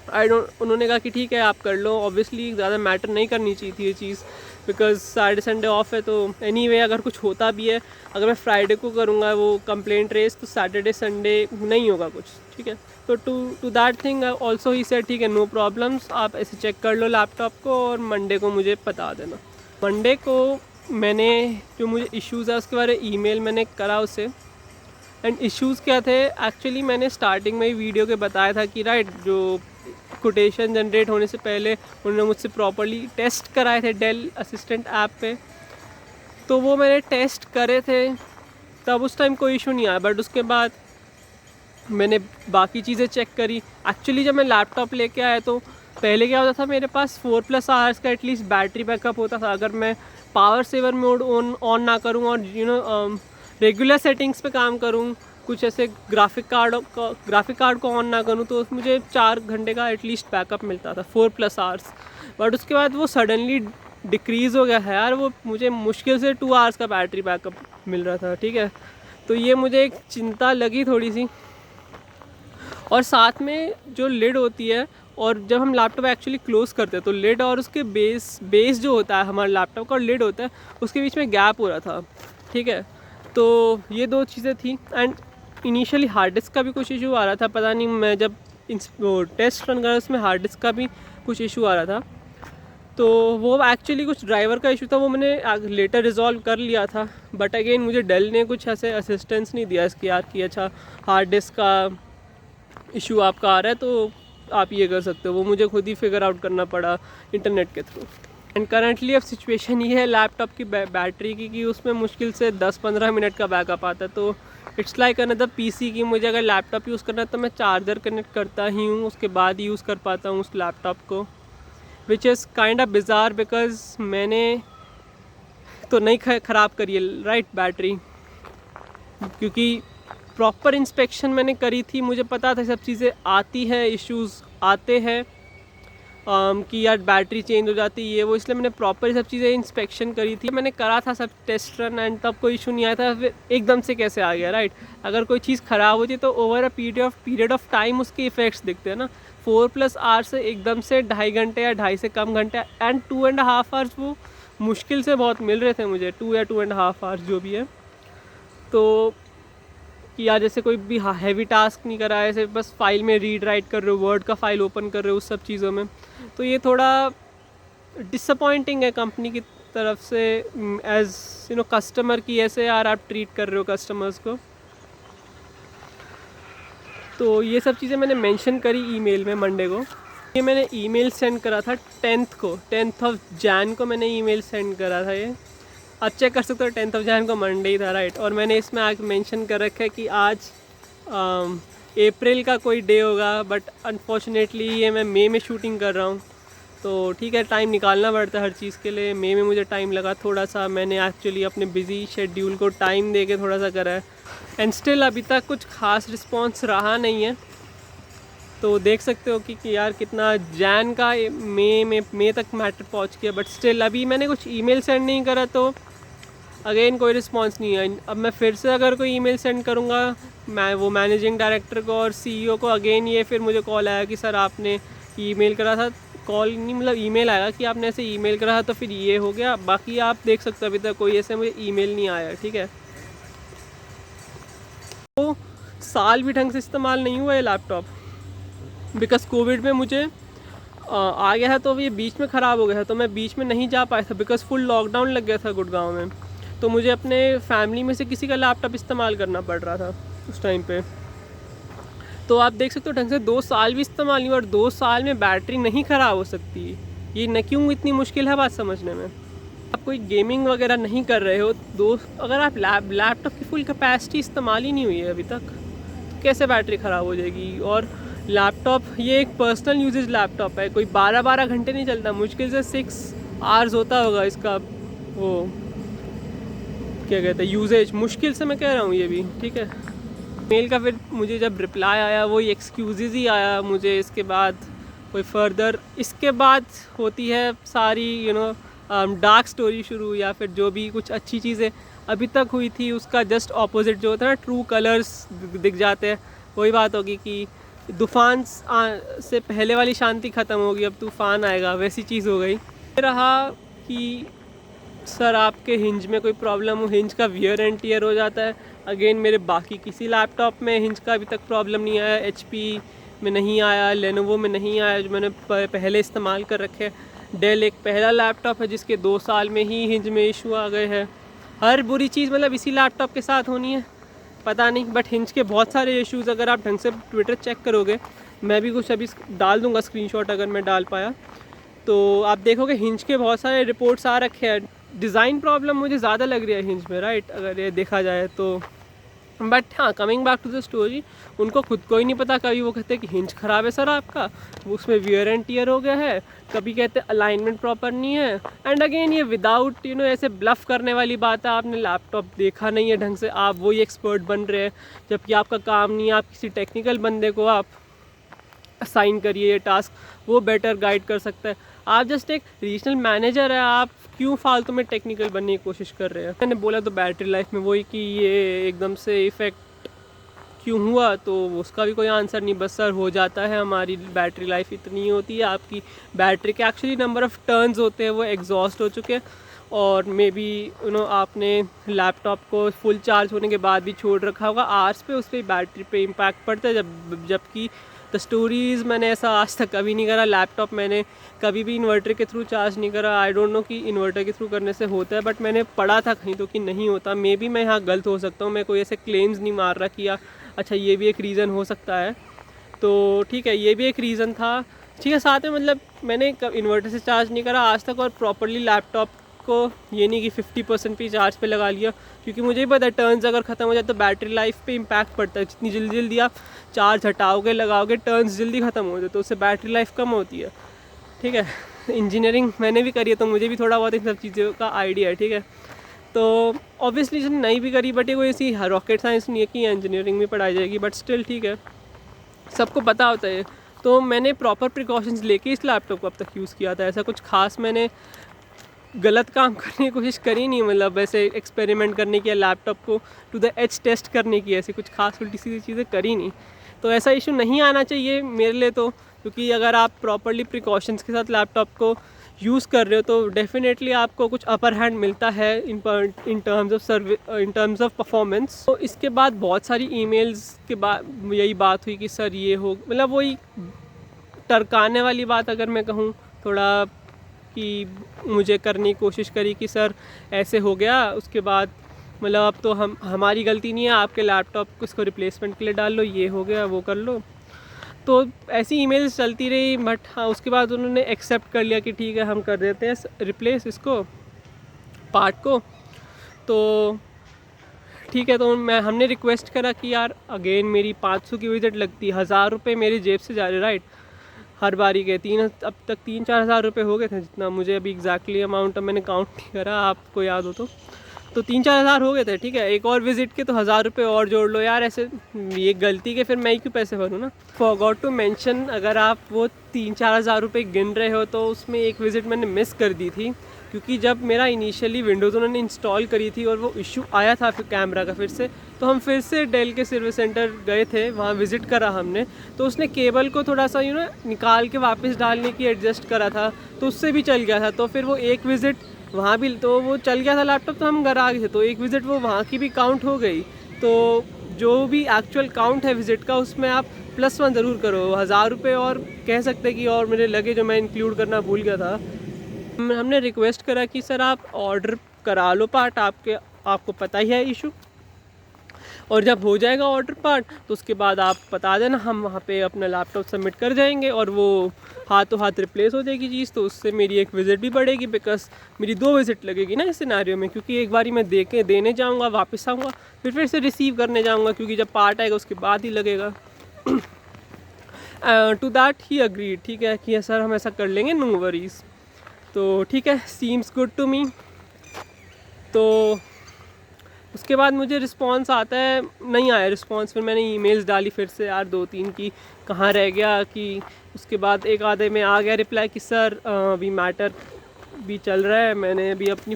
उन्होंने कहा कि ठीक है आप कर लो। ऑब्वियसली ज़्यादा मैटर नहीं करनी चाहिए थी ये चीज़, बिकॉज सैटरडे संडे ऑफ है, तो एनीवे अगर कुछ होता भी है, अगर मैं फ्राइडे को करूँगा वो कंप्लेंट रेस, तो सैटरडे संडे नहीं होगा कुछ, ठीक है। तो to that thing also he said ठीक है नो प्रॉब्लम्स, आप ऐसे चेक कर लो लैपटॉप को और मंडे को मुझे बता देना। मंडे को मैंने जो मुझे इश्यूज़ है उसके बारे में ईमेल मैंने करा उसे, एंड इश्यूज़ क्या थे एक्चुअली मैंने स्टार्टिंग में ही वीडियो के बताया था कि राइट जो कोटेशन जनरेट होने से पहले उन्होंने मुझसे प्रॉपर्ली टेस्ट कराए थे डेल असिस्टेंट ऐप पे, तो वो मैंने टेस्ट करे थे, तब उस टाइम कोई इशू नहीं आया। बट उसके बाद मैंने बाकी चीज़ें चेक करी। एक्चुअली जब मैं लैपटॉप लेके आया तो पहले क्या होता था, मेरे पास 4+ आवर्स का एटलीस्ट बैटरी बैकअप होता था, अगर मैं पावर सेवर मोड ऑन ना करूँ और रेगुलर सेटिंग्स पे काम करूँ, कुछ ऐसे ग्राफिक कार्ड को ऑन ना करूँ, तो मुझे 4 घंटे का एटलीस्ट बैकअप मिलता था, 4+ आवर्स। बट उसके बाद वो सडनली डिक्रीज़ हो गया है यार, वो मुझे मुश्किल से 2 आवर्स का बैटरी बैकअप मिल रहा था, ठीक है। तो ये मुझे एक चिंता लगी थोड़ी सी। और साथ में जो लिड होती है, और जब हम लैपटॉप एक्चुअली क्लोज़ करते हैं तो लिड और उसके बेस जो होता है हमारे लैपटॉप का और लिड होता है, उसके बीच में गैप हो रहा था, ठीक है। तो ये 2 चीज़ें थी। एंड इनिशियली हार्ड डिस्क का भी कुछ इशू आ रहा था, पता नहीं मैं जब वो टेस्ट रन करा उसमें हार्ड डिस्क का भी कुछ इशू आ रहा था, तो वो एक्चुअली कुछ ड्राइवर का इशू था, वो मैंने लेटर रिजॉल्व कर लिया था। बट अगेन मुझे डेल ने कुछ ऐसे असिस्टेंस नहीं दिया इसके यार कि अच्छा हार्ड डिस्क का इशू आपका आ रहा है तो आप ये कर सकते हो, वो मुझे खुद ही फिगर आउट करना पड़ा इंटरनेट के थ्रू। एंड करंटली अब सिचुएशन ये है लैपटॉप की बैटरी की कि उसमें मुश्किल से 10-15 मिनट का बैकअप आता है, तो इट्स लाइक अनदर पीसी की मुझे अगर लैपटॉप यूज़ करना है तो मैं चार्जर कनेक्ट करता ही हूँ, उसके बाद यूज़ कर पाता हूँ उस लैपटॉप को, which is kind of bizarre, because मैंने तो नहीं ख़राब करी है राइट बैटरी, क्योंकि प्रॉपर इंस्पेक्शन मैंने करी थी, मुझे पता था सब चीज़ें आती है, इश्यूज़ आते हैं कि यार बैटरी चेंज हो जाती है ये वो, इसलिए मैंने प्रॉपर सब चीज़ें इंस्पेक्शन करी थी, मैंने करा था सब टेस्ट रन, एंड तब कोई इशू नहीं आया था। फिर एकदम से कैसे आ गया राइट। अगर कोई चीज़ ख़राब होती है तो over a period of time उसके इफ़ेक्ट्स दिखते हैं ना। 4+ आवर्स से एकदम से 2.5 घंटे या 2.5 से कम घंटे, एंड 2.5 आवर्स वो मुश्किल से बहुत मिल रहे थे मुझे, 2 या 2.5 आवर्स जो भी है। तो कि यार जैसे कोई भी हैवी टास्क नहीं करा है, ऐसे बस फाइल में रीड राइट कर रहे हो, वर्ड का फाइल ओपन कर रहे हो, उस सब चीज़ों में, तो ये थोड़ा डिसअपॉइंटिंग है कंपनी की तरफ से एज कस्टमर की, ऐसे यार आप ट्रीट कर रहे हो कस्टमर्स को। तो ये सब चीज़ें मैंने मेंशन करी ईमेल में मंडे को। ये मैंने ईमेल सेंड करा था 10th ऑफ जैन को मैंने ईमेल सेंड करा था, ये आप चेक कर सकते हो 10th ऑफ जैन को मंडे ही था राइट। और मैंने इसमें आगे मेंशन कर रखा है कि आज अप्रैल का कोई डे होगा, बट अनफॉर्चुनेटली ये मैं मई में शूटिंग कर रहा हूँ, तो ठीक है टाइम निकालना पड़ता है हर चीज़ के लिए। मई में मुझे टाइम लगा थोड़ा सा, मैंने एक्चुअली अपने बिज़ी शेड्यूल को टाइम दे के थोड़ा सा करा है, एंड स्टिल अभी तक कुछ ख़ास रिस्पॉन्स रहा नहीं है। तो देख सकते हो कि यार कितना जैन का मई तक मैटर पहुंच गया, बट स्टिल अभी मैंने कुछ ईमेल सेंड नहीं करा तो अगेन कोई रिस्पांस नहीं है। अब मैं फिर से अगर कोई ईमेल सेंड करूँगा मैं वो मैनेजिंग डायरेक्टर को और सीईओ को, अगेन ये फिर मुझे कॉल आया कि सर आपने ईमेल करा था, कॉल नहीं मतलब ईमेल आया कि आपने ऐसे ईमेल करा था, तो फिर ये हो गया। बाकी आप देख सकते हो अभी तक कोई ऐसे मुझे ईमेल नहीं आया, ठीक है। तो साल भी ढंग से इस्तेमाल नहीं हुआ है लैपटॉप, बिकॉज कोविड में मुझे आ गया था, तो ये बीच में ख़राब हो गया था, तो मैं बीच में नहीं जा पाया था बिकॉज फुल लॉकडाउन लग गया था गुड़गांव में, तो मुझे अपने फैमिली में से किसी का लैपटॉप इस्तेमाल करना पड़ रहा था उस टाइम पे। तो आप देख सकते हो ढंग से 2 साल भी इस्तेमाल नहीं हुआ, और 2 साल में बैटरी नहीं ख़राब हो सकती, ये न क्यों इतनी मुश्किल है बात समझने में। आप कोई गेमिंग वगैरह नहीं कर रहे हो, अगर आप लैपटॉप की फुल कैपेसिटी इस्तेमाल ही नहीं हुई है अभी तक, तो कैसे बैटरी ख़राब हो जाएगी। और लैपटॉप ये एक पर्सनल यूजेज लैपटॉप है, कोई 12-12 घंटे नहीं चलता, मुश्किल से 6 आवर्स होता होगा इसका वो क्या कहते हैं यूजेज, मुश्किल से मैं कह रहा हूँ ये भी, ठीक है। मेल का फिर मुझे जब रिप्लाई आया वही एक्सक्यूज़ ही आया मुझे, इसके बाद कोई फर्दर इसके बाद होती है सारी डार्क स्टोरी शुरू, या फिर जो भी कुछ अच्छी चीज़ें अभी तक हुई थी उसका जस्ट ऑपोजिट जो होता है ना, ट्रू कलर्स दिख जाते हैं। वही बात होगी कि तूफ़ान से पहले वाली शांति ख़त्म होगी, अब तूफ़ान आएगा, वैसी चीज़ हो गई। रहा कि सर आपके हिंज में कोई प्रॉब्लम हो, हिंज का वियर एंड टियर हो जाता है। अगेन मेरे बाकी किसी लैपटॉप में हिंज का अभी तक प्रॉब्लम नहीं आया, HP में नहीं आया, लेनोवो में नहीं आया जो मैंने पहले इस्तेमाल कर रखे हैं। डेल एक पहला लैपटॉप है जिसके 2 साल में ही हिंज में इशू आ गए हैं। हर बुरी चीज़ मतलब इसी लैपटॉप के साथ होनी है पता नहीं, बट हिंज के बहुत सारे इश्यूज़ अगर आप ढंग से ट्विटर चेक करोगे, मैं भी कुछ अभी डाल दूंगा स्क्रीनशॉट अगर मैं डाल पाया, तो आप देखोगे हिंज के बहुत सारे रिपोर्ट्स आ रखे हैं। डिज़ाइन प्रॉब्लम मुझे ज़्यादा लग रही है हिंज में, राइट, अगर ये देखा जाए तो। बट हाँ, coming back to the story, उनको खुद को ही नहीं पता, कभी वो कहते हैं कि हिंज ख़राब है सर आपका, उसमें वियर एंड टियर हो गया है, कभी कहते हैं अलाइनमेंट प्रॉपर नहीं है। एंड अगेन ये विदाउट ऐसे ब्लफ करने वाली बात है, आपने लैपटॉप देखा नहीं है ढंग से, आप वही एक्सपर्ट बन रहे हैं, जबकि आपका काम नहीं है। आप किसी टेक्निकल बंदे को आप असाइन करिए ये टास्क, वो बेटर गाइड कर सकता है। आप जस्ट एक रीजनल मैनेजर है, आप क्यों फालतू में टेक्निकल बनने की कोशिश कर रहे हैं। मैंने बोला तो बैटरी लाइफ में वही कि ये एकदम से इफ़ेक्ट क्यों हुआ, तो उसका भी कोई आंसर नहीं, बस सर हो जाता है, हमारी बैटरी लाइफ इतनी होती है। आपकी बैटरी के एक्चुअली नंबर ऑफ़ टर्न्स होते हैं वो एग्जॉस्ट हो चुके हैं, और मे बी आपने लैपटॉप को फुल चार्ज होने के बाद भी छोड़ रखा होगा आवर्स पे, उस पर बैटरी पे इम्पैक्ट पड़ता है। जबकि द स्टोरीज़ मैंने ऐसा आज तक कभी नहीं करा। लैपटॉप मैंने कभी भी इन्वर्टर के थ्रू चार्ज नहीं करा। आई डोंट नो कि इन्वर्टर के थ्रू करने से होता है, बट मैंने पढ़ा था कहीं तो कि नहीं होता। मे बी मैं यहाँ गलत हो सकता हूँ, मैं कोई ऐसे क्लेम्स नहीं मार रहा कि अच्छा ये भी एक रीज़न हो सकता है, तो ठीक है, ये भी एक रीज़न था। ठीक है, साथ में मतलब मैंने इन्वर्टर से चार्ज नहीं करा आज तक, और प्रॉपरली लैपटॉप को ये नहीं कि 50% पे चार्ज पे लगा लिया, क्योंकि मुझे ही पता है टर्न्स अगर ख़त्म हो जाए तो बैटरी लाइफ पे इम्पैक्ट पड़ता है। जितनी जल्दी जल्दी आप चार्ज हटाओगे लगाओगे, टर्न्स जल्दी ख़त्म हो जाए तो उससे बैटरी लाइफ कम होती है। ठीक है, इंजीनियरिंग मैंने भी करी है तो मुझे भी थोड़ा बहुत इन सब चीज़ों का आइडिया है। ठीक है, तो ऑब्वियसली जिसने नहीं भी करी, बट ये कोई ऐसी रॉकेट साइंस नहीं है कि इंजीनियरिंग में पढ़ाई जाएगी, बट स्टिल ठीक है, सबको पता होता है। तो मैंने प्रॉपर प्रिकॉशंस लेके इस लैपटॉप को अब तक यूज़ किया था। ऐसा कुछ खास मैंने गलत काम करने की कोशिश करी नहीं, मतलब ऐसे एक्सपेरिमेंट करने की या लैपटॉप को टू द एज टेस्ट करने की, ऐसी कुछ खास उल्टी सीधी चीज़ें करी नहीं। तो ऐसा इशू नहीं आना चाहिए मेरे लिए तो, क्योंकि अगर आप प्रॉपरली प्रिकॉशंस के साथ लैपटॉप को यूज़ कर रहे हो तो डेफिनेटली आपको कुछ अपर हैंड मिलता है इन टर्म्स ऑफ परफॉर्मेंस। तो इसके बाद बहुत सारी ईमेल्स के बाद यही बात हुई कि सर ये हो, मतलब वही टरकाने वाली बात अगर मैं कहूँ थोड़ा, कि मुझे करने की कोशिश करी कि सर ऐसे हो गया, उसके बाद मतलब अब तो हमारी गलती नहीं है, आपके लैपटॉप को इसको रिप्लेसमेंट के लिए डाल लो, ये हो गया वो कर लो। तो ऐसी ईमेल्स चलती रही, बट हाँ उसके बाद उन्होंने एक्सेप्ट कर लिया कि ठीक है हम कर देते हैं रिप्लेस इसको पार्ट को। तो ठीक है, तो हमने रिक्वेस्ट करा कि यार अगेन मेरी 500 की विजिट लगती, 1000 रुपये मेरी जेब से जा रहे, राइट, हर बारी के अब तक 3-4 हज़ार रुपये हो गए थे, जितना मुझे अभी एग्जैक्टली अमाउंट मैंने काउंट नहीं करा, आपको याद हो तो 3-4 हज़ार हो गए थे। ठीक है, एक और विज़िट के तो 1000 रुपये और जोड़ लो यार, ऐसे ये गलती के फिर मैं ही क्यों पैसे भरूँ ना। फॉरगॉट टू मेंशन, अगर आप वो 3-4 हज़ार रुपये गिन रहे हो तो उसमें एक विज़िट मैंने मिस कर दी थी, क्योंकि जब मेरा इनिशियली विंडोज़ उन्होंने इंस्टॉल करी थी और वो इशू आया था फिर कैमरा का फिर से, तो हम फिर से डेल के सर्विस सेंटर गए थे, वहाँ विज़िट करा हमने, तो उसने केबल को थोड़ा सा निकाल के वापस डालने की एडजस्ट करा था, तो उससे भी चल गया था। तो फिर वो एक विज़िट वहाँ भी तो वो चल गया था लैपटॉप, तो हम घर आ गए थे, तो एक विज़िट वो वहाँ की भी काउंट हो गई। तो जो भी एक्चुअल काउंट है विज़िट का उसमें आप +1 ज़रूर करो। 1000 रुपये और कह सकते कि और मेरे लगे जो मैं इंक्लूड करना भूल गया था। हमने रिक्वेस्ट करा कि सर आप ऑर्डर करा लो पार्ट, आपको पता ही है इशू, और जब हो जाएगा ऑर्डर पार्ट तो उसके बाद आप बता देना, हम वहाँ पे अपना लैपटॉप सबमिट कर जाएंगे और वो हाथों हाथ रिप्लेस हो जाएगी चीज़। तो उससे मेरी एक विज़िट भी बढ़ेगी, बिकॉज मेरी 2 विज़िट लगेगी ना इस सिनेरियो में, क्योंकि एक बारी मैं देने जाऊँगा, वापस आऊँगा, फिर से रिसीव करने जाऊँगा, क्योंकि जब पार्ट आएगा उसके बाद ही लगेगा। टू दैट ही अग्रीड, ठीक है कि सर हम ऐसा कर लेंगे, नो वरीज़। तो ठीक है, सीम्स गुड टू मी। तो उसके बाद मुझे रिस्पांस आता है, नहीं आया रिस्पांस। फिर मैंने ईमेल्स डाली फिर से यार 2-3 की, कहाँ रह गया कि। उसके बाद एक आधे में आ गया रिप्लाई कि सर अभी मैटर भी चल रहा है, मैंने अभी अपनी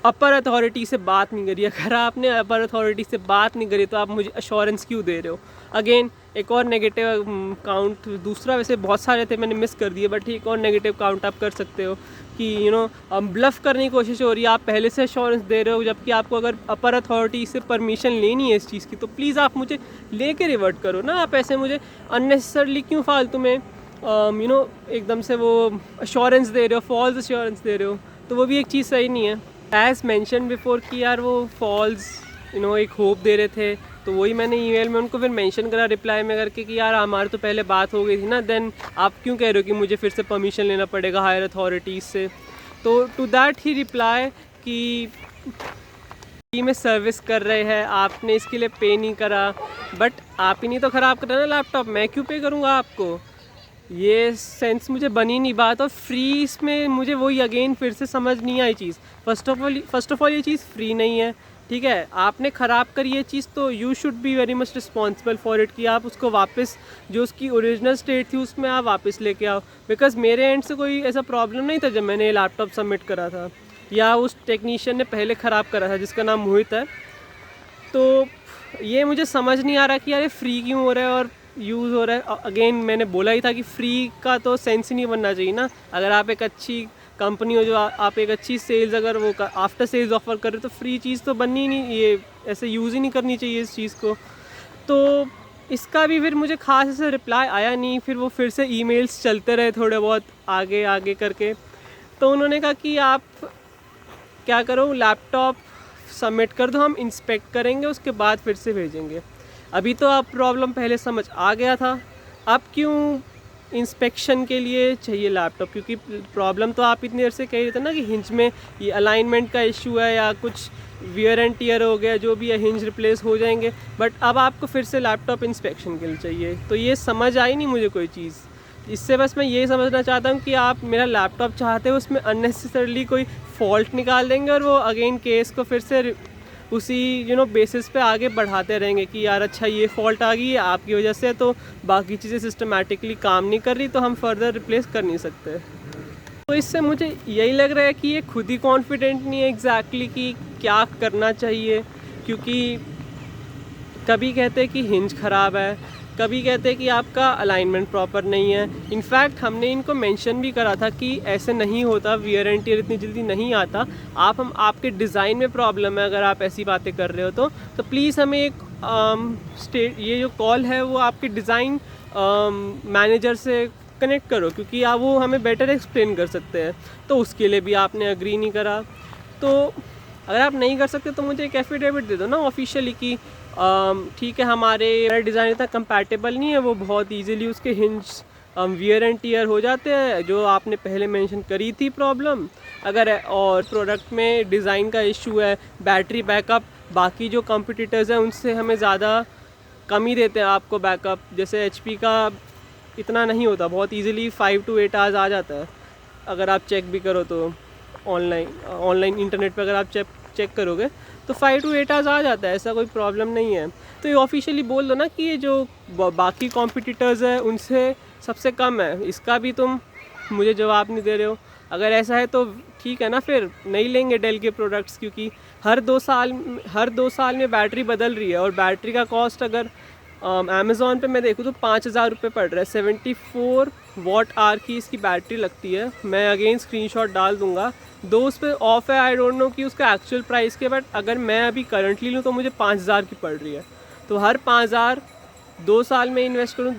अपर अथॉरिटी से बात नहीं करी। अगर आपने अपर अथॉरिटी से बात नहीं करी तो आप मुझे अश्योरेंस क्यों दे रहे हो। अगेन एक और नेगेटिव काउंट, दूसरा वैसे बहुत सारे थे मैंने मिस कर दिए, बट एक और नेगेटिव काउंट आप कर सकते हो कि ब्लफ करने की कोशिश हो रही है। आप पहले से अश्योरेंस दे रहे हो, जबकि आपको अगर अपर अथॉरिटी से परमिशन लेनी है इस चीज़ की तो प्लीज़ आप मुझे लेके रिवर्ट करो ना। आप ऐसे मुझे अननेसेसरली क्यों फालतू में एकदम से वो अश्योरेंस दे रहे हो, फॉल्स अश्योरेंस दे रहे हो, तो वो भी एक चीज़ सही नहीं है। एज मैंशन बिफोर कि यार वो फॉल्स एक होप दे रहे थे, तो वही मैंने ईमेल में उनको फिर मेंशन करा रिप्लाई में करके कि यार हमारी तो पहले बात हो गई थी ना, देन आप क्यों कह रहे हो कि मुझे फिर से परमिशन लेना पड़ेगा हायर अथॉरिटीज़ से। तो टू दैट ही रिप्लाई कि में सर्विस कर रहे हैं, आपने इसके लिए पे नहीं करा, बट आप ही नहीं तो ख़राब कर रहे ना लैपटॉप, मैं क्यों पे करूँगा आपको। ये सेंस मुझे बनी नहीं बात। और फ्री इसमें मुझे वही अगेन फिर से समझ नहीं आई चीज़। फर्स्ट ऑफ ऑल ये चीज़ फ्री नहीं है, ठीक है। आपने ख़राब करी ये चीज़ तो you should be very much responsible for it, कि आप उसको वापस जो उसकी ओरिजिनल स्टेट थी उसमें आप वापस लेके आओ। बिकॉज मेरे एंड से कोई ऐसा प्रॉब्लम नहीं था जब मैंने ये लैपटॉप सबमिट करा था, या उस टेक्नीशियन ने पहले ख़राब करा था जिसका नाम मोहित है। तो ये मुझे समझ नहीं आ रहा कि यार ये फ्री क्यों हो रहा है और यूज़ हो रहा है। अगेन मैंने बोला ही था कि फ्री का तो सेंस ही नहीं बनना चाहिए ना। अगर आप एक अच्छी कंपनी हो जो आप एक अच्छी सेल्स अगर वो आफ्टर सेल्स ऑफर कर रहे तो फ्री चीज़ तो बननी ही नहीं, ये ऐसे यूज़ ही नहीं करनी चाहिए इस चीज़ को। तो इसका भी फिर मुझे खास ऐसे रिप्लाई आया नहीं। फिर वो फिर से ईमेल्स चलते रहे थोड़े बहुत आगे आगे करके। तो उन्होंने कहा कि आप क्या करो, लैपटॉप सबमिट कर दो, हम इंस्पेक्ट करेंगे उसके बाद फिर से भेजेंगे। अभी तो आप प्रॉब्लम पहले समझ आ गया था, अब क्यों इंस्पेक्शन के लिए चाहिए लैपटॉप। क्योंकि प्रॉब्लम तो आप इतनी देर से कह रहे थे ना कि हिंज में ये अलाइनमेंट का इशू है या कुछ वियर एंड टीयर हो गया, जो भी है हिंज रिप्लेस हो जाएंगे, बट अब आपको फिर से लैपटॉप इंस्पेक्शन के लिए चाहिए। तो ये समझ आई नहीं मुझे कोई चीज़। इससे बस मैं ये समझना चाहता हूँ कि आप मेरा लैपटॉप चाहते हो उसमें अननेसेसरली कोई फॉल्ट निकाल देंगे और वो अगेन केस को फिर से उसी बेसिस पे आगे बढ़ाते रहेंगे कि यार अच्छा ये फॉल्ट आ गई है आपकी वजह से, तो बाकी चीज़ें सिस्टमेटिकली काम नहीं कर रही तो हम फर्दर रिप्लेस कर नहीं सकते। तो इससे मुझे यही लग रहा है कि ये खुद ही कॉन्फिडेंट नहीं है एग्जैक्टली कि क्या करना चाहिए। क्योंकि कभी कहते हैं कि हिंज ख़राब है, कभी कहते हैं कि आपका अलाइनमेंट प्रॉपर नहीं है। इनफैक्ट हमने इनको मेंशन भी करा था कि ऐसे नहीं होता, वियर एंड टियर इतनी जल्दी नहीं आता, हम आपके डिज़ाइन में प्रॉब्लम है अगर आप ऐसी बातें कर रहे हो तो प्लीज़ हमें एक ये जो कॉल है वो आपके डिज़ाइन मैनेजर से कनेक्ट करो, क्योंकि आप वो हमें बेटर एक्सप्लेन कर सकते हैं। तो उसके लिए भी आपने अग्री नहीं करा। तो अगर आप नहीं कर सकते तो मुझे एक एफिडेविट दे दो ना ऑफिशियली कि ठीक है हमारे डिज़ाइन इतना कंपैटिबल नहीं है, वो बहुत इजीली उसके हिंज वियर एंड टीयर हो जाते हैं जो आपने पहले मेंशन करी थी प्रॉब्लम। अगर और प्रोडक्ट में डिज़ाइन का इशू है, बैटरी बैकअप बाकी जो कॉम्पिटिटर्स हैं उनसे हमें ज़्यादा कम ही देते हैं आपको बैकअप। जैसे HP का इतना नहीं होता, बहुत इजीली 5 to 8 आवर्स आ जाता है। अगर आप चेक भी करो तो ऑनलाइन इंटरनेट पर अगर आप चेक करोगे तो 5 to 8 आवर्स आ जाता है, ऐसा कोई प्रॉब्लम नहीं है। तो ये ऑफिशियली बोल दो ना कि ये जो बाकी कॉम्पिटिटर्स हैं उनसे सबसे कम है, इसका भी तुम मुझे जवाब नहीं दे रहे हो। अगर ऐसा है तो ठीक है ना, फिर नहीं लेंगे डेल के प्रोडक्ट्स, क्योंकि हर दो साल में बैटरी बदल रही है और बैटरी का कॉस्ट अगर अमेज़ॉन पे मैं देखूँ तो 5,000 रुपये पड़ रहा है। 74 वाट आवर की इसकी बैटरी लगती है। मैं अगेन स्क्रीनशॉट डाल दूँगा, दो उस पर ऑफ है, आई डोंट नो कि उसका एक्चुअल प्राइस के, बट अगर मैं अभी करंटली लूँ तो मुझे 5,000 की पड़ रही है। तो हर 5,000 2 साल में इन्वेस्ट करूँ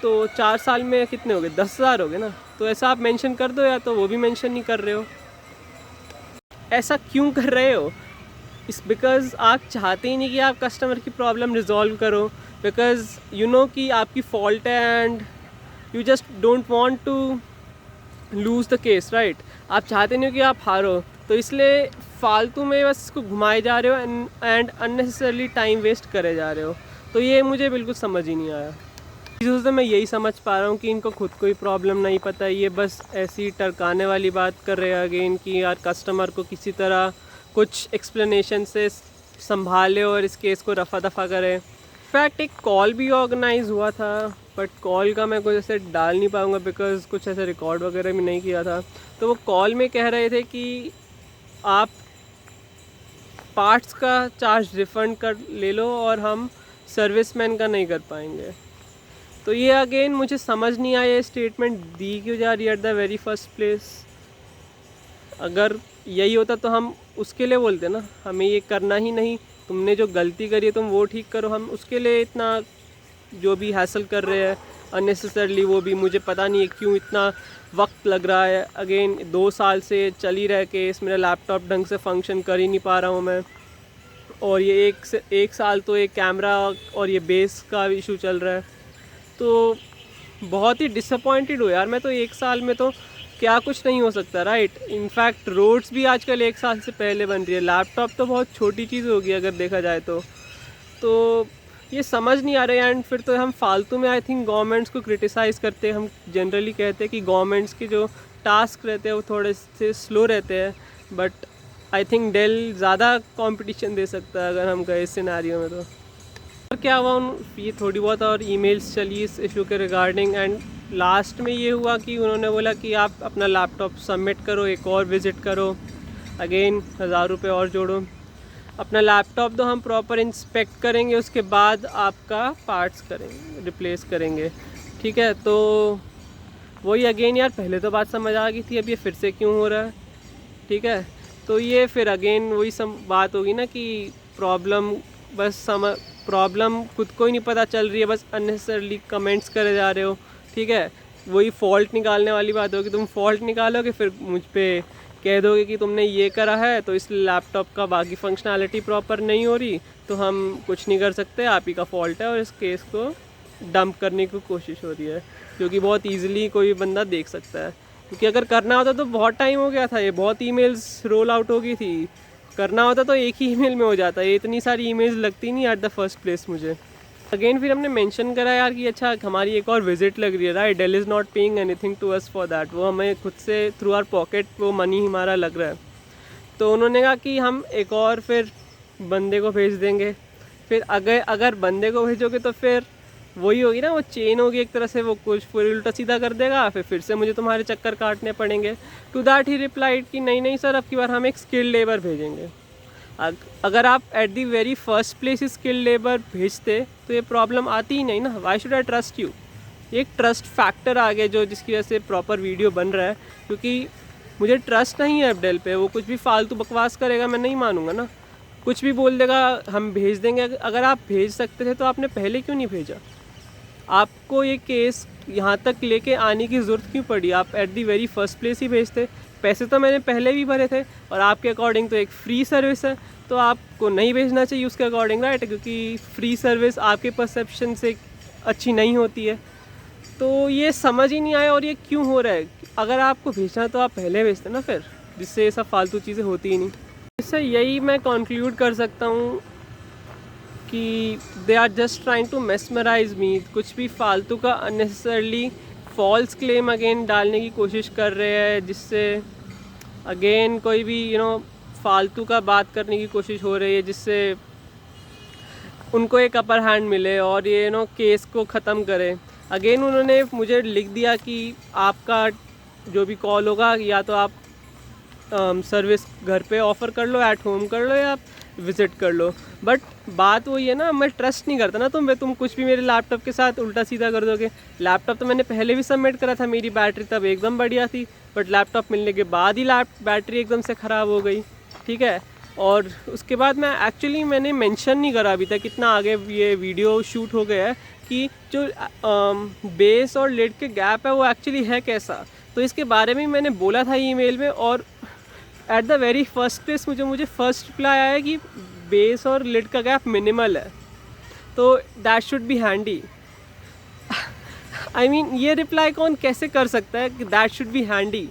तो 4 साल में कितने हो गए, 10,000 हो गए ना। तो ऐसा आप मेंशन कर दो, या तो वो भी मेंशन नहीं कर रहे हो। ऐसा क्यों कर रहे हो? बिकॉज़ आप चाहते ही नहीं कि आप कस्टमर की प्रॉब्लम रिजॉल्व करो, बिकॉज़ यू नो कि आपकी फॉल्ट है and you just don't want to lose the case, right. आप चाहते नहीं हो कि आप हारो, तो इसलिए फालतू में बस इसको घुमाए जा रहे हो एंड अननेसेसरली टाइम वेस्ट करे जा रहे हो। तो ये मुझे बिल्कुल समझ ही नहीं आया। चीज़ों से मैं यही समझ पा रहा हूँ कि इनको खुद कोई प्रॉब्लम नहीं पता, ये बस ऐसी टरकाने वाली बात कर रहे हैं अगेन कि यार कस्टमर को किसी तरह कुछ एक्सप्लेनेशन से संभाले और इस केस को रफा दफा करें। इनफैक्ट एक कॉल भी ऑर्गेनाइज हुआ था, बट कॉल का मैं कुछ ऐसे डाल नहीं पाऊँगा बिकॉज़ कुछ ऐसे रिकॉर्ड वगैरह भी नहीं किया था। तो वो कॉल में कह रहे थे कि आप पार्ट्स का चार्ज रिफ़ंड कर ले लो और हम सर्विसमैन का नहीं कर पाएंगे। तो ये अगेन मुझे समझ नहीं आया ये स्टेटमेंट दी क्यों जा रही है at the very first place. अगर यही होता तो हम उसके लिए बोलते ना, हमें ये करना ही नहीं, तुमने जो गलती करी है तुम वो ठीक करो। हम उसके लिए इतना जो भी हासिल कर रहे हैं अननेसेसरली, वो भी मुझे पता नहीं है क्यों इतना वक्त लग रहा है। अगेन 2 साल से चल ही रहा केस, मेरा लैपटॉप ढंग से फंक्शन कर ही नहीं पा रहा हूँ मैं, और ये एक साल तो एक कैमरा और ये बेस का इशू चल रहा है। तो बहुत ही डिसअपॉइंटेड हूँ यार मैं तो। 1 साल में तो क्या कुछ नहीं हो सकता, राइट। इनफैक्ट रोड्स भी आजकल 1 साल से पहले बन रही है। लैपटॉप तो बहुत छोटी चीज़ होगी अगर देखा जाए तो ये समझ नहीं आ रहा है। एंड फिर तो हम फालतू में आई थिंक गवर्नमेंट्स को क्रिटिसाइज़ करते हैं। हम जनरली कहते हैं कि गवर्नमेंट्स के जो टास्क रहते हैं वो थोड़े से स्लो रहते हैं, बट आई थिंक डेल ज़्यादा कंपटीशन दे सकता है अगर हम गए इस सिनेरियो में। तो और क्या हुआ, ये थोड़ी बहुत और ईमेल्स चली इस इशू के रिगार्डिंग, एंड लास्ट में ये हुआ कि उन्होंने बोला कि आप अपना लैपटॉप सबमिट करो, एक और विज़िट करो, अगेन 1000 रुपये और जोड़ो, अपना लैपटॉप दो, हम प्रॉपर इंस्पेक्ट करेंगे, उसके बाद आपका पार्ट्स करेंगे, रिप्लेस करेंगे। ठीक है, तो वही अगेन यार, पहले तो बात समझ आ गई थी, अब ये फिर से क्यों हो रहा है। ठीक है, तो ये फिर अगेन वही सब बात होगी ना कि प्रॉब्लम खुद को ही नहीं पता चल रही है, बस अननेसेसरली कमेंट्स करे जा रहे हो। ठीक है, वही फॉल्ट निकालने वाली बात होगी, तुम फॉल्ट निकालोगे फिर मुझ पे कह दोगे कि तुमने ये करा है तो इस लैपटॉप का बाकी फंक्शनैलिटी प्रॉपर नहीं हो रही, तो हम कुछ नहीं कर सकते, आप ही का फॉल्ट है, और इस केस को डंप करने की कोशिश हो रही है, जो कि बहुत ईजिली कोई बंदा देख सकता है। क्योंकि अगर करना होता तो बहुत टाइम हो गया था, ये बहुत ईमेल्स रोल आउट हो गई थी। करना होता तो एक ही ईमेल में हो जाता, ये इतनी सारी ईमेल्स लगती नहीं एट द फर्स्ट प्लेस मुझे। अगेन फिर हमने मेंशन करा यार कि अच्छा हमारी एक और विजिट लग रही है, right, Dell is not paying anything to us for that, वो हमें खुद से थ्रू आवर पॉकेट वो मनी हमारा लग रहा है। तो उन्होंने कहा कि हम एक और फिर बंदे को भेज देंगे। फिर अगर बंदे को भेजोगे तो फिर वही होगी ना, वो चेन होगी एक तरह से, वो कुछ पूरी उल्टा सीधा कर देगा, फिर से मुझे तुम्हारे चक्कर काटने पड़ेंगे। टू दैट ही रिप्लाइड कि नहीं सर, अब की बार हम एक स्किल्ड लेबर भेजेंगे। अगर आप at the very first place skilled labour भेजते तो ये प्रॉब्लम आती ही नहीं ना। Why should I trust you. एक ट्रस्ट फैक्टर आ गया जो जिसकी वजह से प्रॉपर वीडियो बन रहा है, क्योंकि मुझे ट्रस्ट नहीं है डेल पे। वो कुछ भी फालतू बकवास करेगा मैं नहीं मानूंगा ना, कुछ भी बोल देगा हम भेज देंगे। अगर आप भेज सकते थे तो आपने पहले क्यों नहीं भेजा? आपको ये केस यहाँ तक लेके आने की ज़रूरत क्यों पड़ी? आप at the very first place ही भेजते। पैसे तो मैंने पहले भी भरे थे, और आपके अकॉर्डिंग तो एक फ्री सर्विस है, तो आपको नहीं भेजना चाहिए उसके अकॉर्डिंग, राइट, क्योंकि फ्री सर्विस आपके परसेप्शन से अच्छी नहीं होती है। तो ये समझ ही नहीं आया, और ये क्यों हो रहा है? अगर आपको भेजना है तो आप पहले भेजते ना फिर, जिससे ये सब फालतू चीज़ें होती ही नहीं। इससे यही मैं कंक्लूड कर सकता हूँ कि they are just trying to mesmerise me. कुछ भी फालतू का अननेसेसरली फॉल्स क्लेम अगेन डालने की कोशिश कर रहे हैं, जिससे अगेन कोई भी फालतू का बात करने की कोशिश हो रही है, जिससे उनको एक अपर हैंड मिले और ये केस को ख़त्म करें। अगेन उन्होंने मुझे लिख दिया कि आपका जो भी कॉल होगा, या तो आप सर्विस घर पे ऑफ़र कर लो, एट होम कर लो, या विज़िट कर लो। बट बात वही है ना, मैं ट्रस्ट नहीं करता ना तुम कुछ भी मेरे लैपटॉप के साथ उल्टा सीधा कर दोगे। लैपटॉप तो मैंने पहले भी सबमिट करा था, मेरी बैटरी तब एकदम बढ़िया थी, बट लैपटॉप मिलने के बाद ही बैटरी एकदम से ख़राब हो गई। ठीक है, और उसके बाद मैंने मेंशन नहीं करा अभी तक, इतना आगे ये वीडियो शूट हो गया है, कि जो बेस और लिड के गैप है वो एक्चुअली है कैसा। तो इसके बारे में मैंने बोला था ईमेल में, और at the very first place मुझे फर्स्ट रिप्लाई आया कि बेस और लिड का गैप मिनिमल है, तो that should be handy. I mean ये रिप्लाई कौन कैसे कर सकता है कि that should be handy?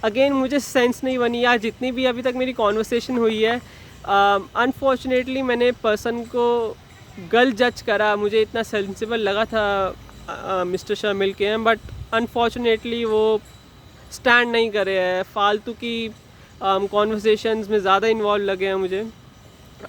Again मुझे सेंस नहीं बनी यार, जितनी भी अभी तक मेरी कॉन्वर्सेशन हुई है। अनफॉर्चुनेटली मैंने पर्सन को गलत जज करा, मुझे इतना सेंसिबल लगा था मिस्टर शर्मिल के, बट अनफॉर्चुनेटली वो स्टैंड नहीं करे हैं। फालतू की कॉन्वर्सेशंस में ज़्यादा इन्वॉल्व लगे हैं मुझे।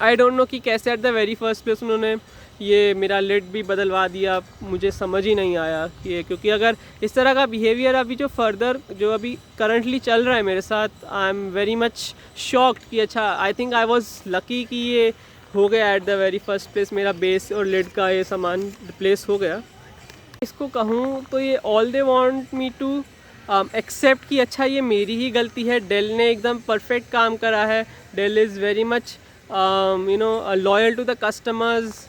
आई डोंट नो कि कैसे at the very first place उन्होंने ये मेरा लिड भी बदलवा दिया, मुझे समझ ही नहीं आया कि क्योंकि अगर इस तरह का बिहेवियर अभी जो फर्दर जो अभी करंटली चल रहा है मेरे साथ, I am very much shocked कि अच्छा, I think I was lucky कि ये हो गया at the very first place, मेरा बेस और लिड का ये सामान रिप्लेस हो गया। इसको कहूँ तो ये all they want me to accept कि अच्छा ये मेरी ही गलती है, डेल ने एकदम परफेक्ट काम करा है, Dell is very much loyal to the customers,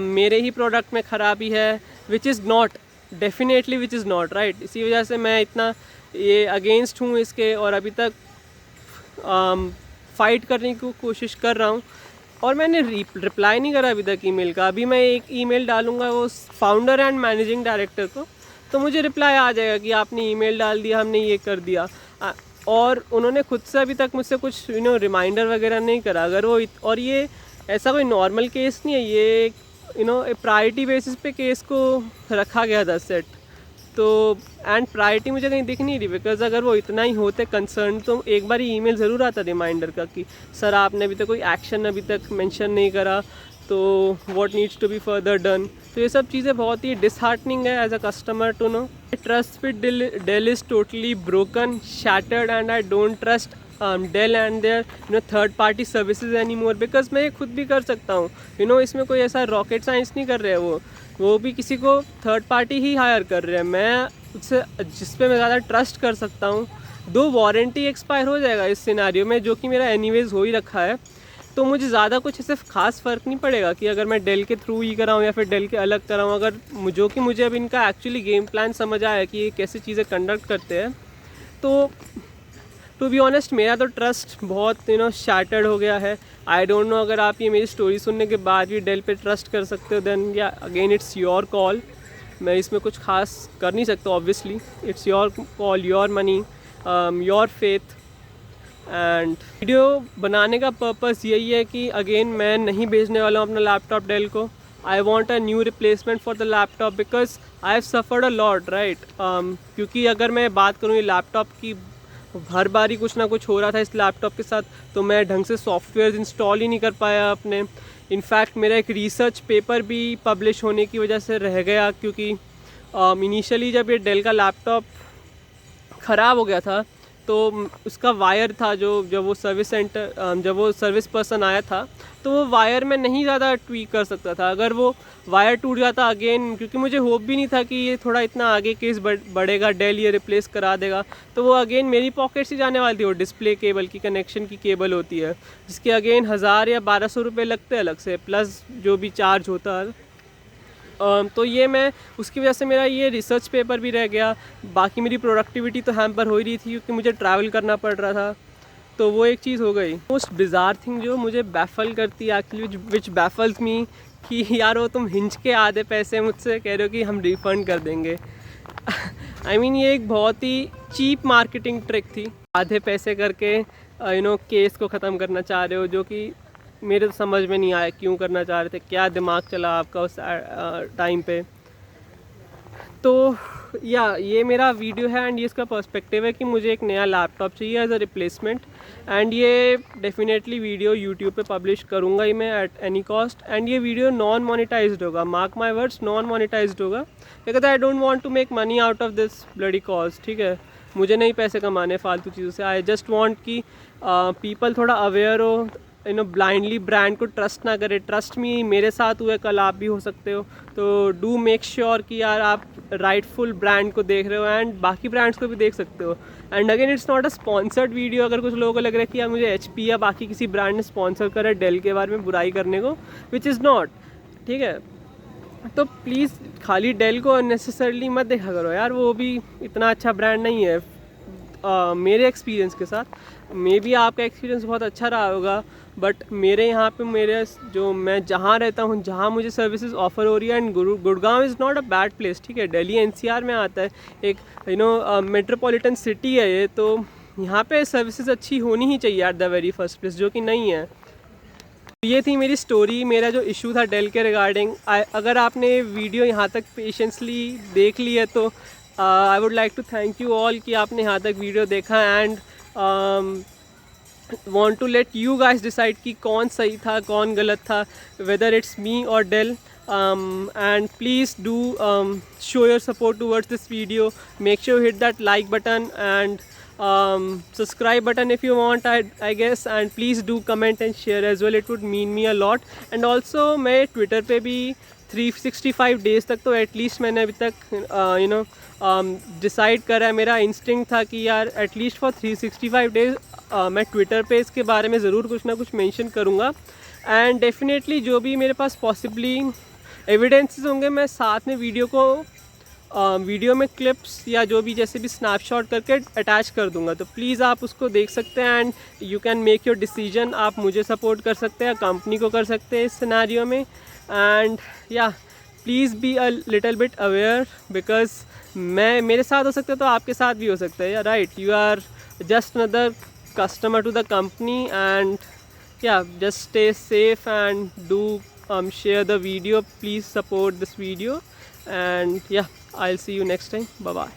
मेरे ही प्रोडक्ट में ख़राबी है, which is not, definitely which is not right. इसी वजह से मैं इतना ये अगेंस्ट हूँ इसके, और अभी तक फ़ाइट करने की कोशिश कर रहा हूँ। और मैंने रिप्लाई नहीं करा अभी तक ईमेल का। अभी मैं एक ईमेल डालूँगा वो फाउंडर एंड मैनेजिंग डायरेक्टर को, तो मुझे रिप्लाई आ जाएगा कि आपने ईमेल डाल दिया, हमने ये कर दिया। और उन्होंने खुद से अभी तक मुझसे कुछ रिमाइंडर वगैरह नहीं करा। अगर वो और ये ऐसा कोई नॉर्मल केस नहीं है, ये प्रायोरिटी बेसिस पे केस को रखा गया था सेट। तो एंड प्रायोरिटी मुझे कहीं दिख नहीं रही, बिकॉज अगर वो इतना ही होते कंसर्न तो एक बार ही ईमेल ज़रूर आता रिमाइंडर का कि सर आपने अभी तक कोई एक्शन अभी तक मेंशन नहीं करा, तो what needs to be further done. तो ये सब चीज़ें बहुत ही डिसहार्टनिंग है as a customer to know. Trust with Dell is totally broken, shattered, and I don't trust Dell and their third party services any more, because मैं ये खुद भी कर सकता हूँ। इसमें कोई ऐसा रॉकेट साइंस नहीं कर रहे हैं वो भी किसी को थर्ड पार्टी ही हायर कर रहे हैं। मैं उससे जिस पे मैं ज़्यादा ट्रस्ट कर सकता हूँ, दो वारंटी एक्सपायर हो जाएगा इस सिनारियो में, जो कि मेरा एनीवेज हो ही रखा है, तो मुझे ज़्यादा कुछ ऐसे खास फ़र्क नहीं पड़ेगा कि अगर मैं डेल के थ्रू ही कराऊँ या फिर डेल के अलग कराऊँ। अगर जो कि मुझे अब इनका एक्चुअली गेम प्लान समझ आया कि ये कैसी चीज़ें कंडक्ट करते हैं, तो टू बी ऑनेस्ट मेरा तो ट्रस्ट बहुत शैटर्ड हो गया है। आई डोंट नो, अगर आप ये मेरी स्टोरी सुनने के बाद भी डेल पे ट्रस्ट कर सकते हो, देन या अगेन इट्स योर कॉल। मैं इसमें कुछ खास कर नहीं सकता, obviously it's your call, your money, your faith. And video बनाने का पर्पस यही है कि अगेन मैं नहीं भेजने वाला हूँ अपना लैपटॉप डेल को। I want a new replacement for the laptop, because I have suffered a lot right. क्योंकि अगर मैं बात करूँ ये लैपटॉप की, हर बार ही कुछ ना कुछ हो रहा था इस लैपटॉप के साथ, तो मैं ढंग से सॉफ्टवेयर इंस्टॉल ही नहीं कर पाया अपने। इनफैक्ट मेरा एक रिसर्च पेपर भी पब्लिश होने की वजह से रह गया, क्योंकि इनिशियली जब ये डेल का लैपटॉप ख़राब हो गया था तो उसका वायर था जब वो सर्विस सेंटर, जब वो सर्विस पर्सन आया था, तो वो वायर में नहीं ज़्यादा ट्वीक कर सकता था। अगर वो वायर टूट जाता अगेन, क्योंकि मुझे होप भी नहीं था कि ये थोड़ा इतना आगे केस बढ़ेगा, डेल ये रिप्लेस करा देगा, तो वो अगेन मेरी पॉकेट से जाने वाली थी। वो डिस्प्ले केबल की कनेक्शन की केबल होती है, जिसके अगेन 1000 या 1200 रुपये लगते हैं अलग से, प्लस जो भी चार्ज होता है। तो ये मैं उसकी वजह से मेरा ये रिसर्च पेपर भी रह गया। बाकी मेरी प्रोडक्टिविटी तो हैम्पर हो ही रही थी, क्योंकि मुझे ट्रैवल करना पड़ रहा था, तो वो एक चीज़ हो गई। मोस्ट बिज़ार थिंग जो मुझे बैफल करती है एक्चुअली, विच बैफल्स मी, कि यार वो तुम हिंच के आधे पैसे मुझसे कह रहे हो कि हम रिफ़ंड कर देंगे। आई मीन ये एक बहुत ही चीप मार्केटिंग ट्रिक थी, आधे पैसे करके केस को ख़त्म करना चाह रहे हो, जो कि मेरे तो समझ में नहीं आया क्यों करना चाह रहे थे, क्या दिमाग चला आपका उस टाइम पे। तो ये मेरा वीडियो है, एंड ये इसका पर्सपेक्टिव है कि मुझे एक नया लैपटॉप चाहिए एज अ रिप्लेसमेंट, एंड ये डेफिनेटली वीडियो यूट्यूब पे पब्लिश करूँगा ही मैं एट एनी कॉस्ट। एंड ये वीडियो नॉन मोनेटाइज्ड होगा, mark my words, non monetised होगा, because I don't want to make money out of this bloody cause. ठीक है, मुझे नहीं पैसे कमाने फालतू चीज़ों से। आई जस्ट वांट कि पीपल थोड़ा अवेयर हो, ब्लाइंडली ब्रांड को ट्रस्ट ना करे। ट्रस्ट मी, मेरे साथ हुए, कल आप भी हो सकते हो। तो डू मेक श्योर कि यार आप राइटफुल ब्रांड को देख रहे हो, एंड बाकी ब्रांड्स को भी देख सकते हो। And again it's not a sponsored video. अगर कुछ लोगों को लग रहा है कि यार मुझे HP या बाकी किसी ब्रांड ने स्पॉन्सर करा डेल के बारे में बुराई करने को, विच इज़ नॉट, ठीक है, तो प्लीज़ खाली डेल को अननेसेसरली मत देखा करो यार, वो भी इतना अच्छा ब्रांड नहीं है। मेरे एक्सपीरियंस के साथ, मे बी आपका एक्सपीरियंस बहुत अच्छा रहा होगा, बट मेरे यहाँ पे मैं जहाँ रहता हूँ, जहाँ मुझे सर्विसेज ऑफर हो रही है, and Gurgaon is not a bad place, ठीक है, दिल्ली NCR में आता है, एक मेट्रोपॉलिटन सिटी है ये, तो यहाँ पे सर्विसेज अच्छी होनी ही चाहिए at the very first place, जो कि नहीं है। ये थी मेरी स्टोरी, मेरा जो इशू था डेल के रिगार्डिंग। अगर आपने वीडियो यहाँ तक पेशेंसली देख ली है, तो I would like to thank you all कि आपने यहाँ तक वीडियो देखा। And want to let you guys decide कि कौन सही था कौन गलत था, whether it's me or Dell. And please do show your support towards this video. Make sure you hit that like button and subscribe button if you want, I guess. And please do comment and share as well, it would mean me a lot. And also मैं Twitter पे भी 365 days तक तो at least मैंने अभी तक decide करा है, मेरा इंस्टिंक्ट था कि यार एटलीस्ट फॉर 365 डेज़ मैं ट्विटर पे इसके बारे में ज़रूर कुछ ना कुछ मेंशन करूँगा. एंड डेफिनेटली जो भी मेरे पास पॉसिबली एविडेंसेस होंगे मैं साथ में वीडियो में क्लिप्स या जो भी जैसे भी स्नैपशॉट करके अटैच कर दूंगा, तो प्लीज़ आप उसको देख सकते हैं and you can make your decision. आप मुझे सपोर्ट कर सकते हैं, कंपनी को कर सकते हैं इस सिनेरियो में. एंड या please be a little bit aware, because मेरे साथ हो सकता है तो आपके साथ भी हो सकता है. या right, you are just another customer to the company. And yeah, just stay safe and do share the video. Please support this video, and yeah, I'll see you next time. Bye bye.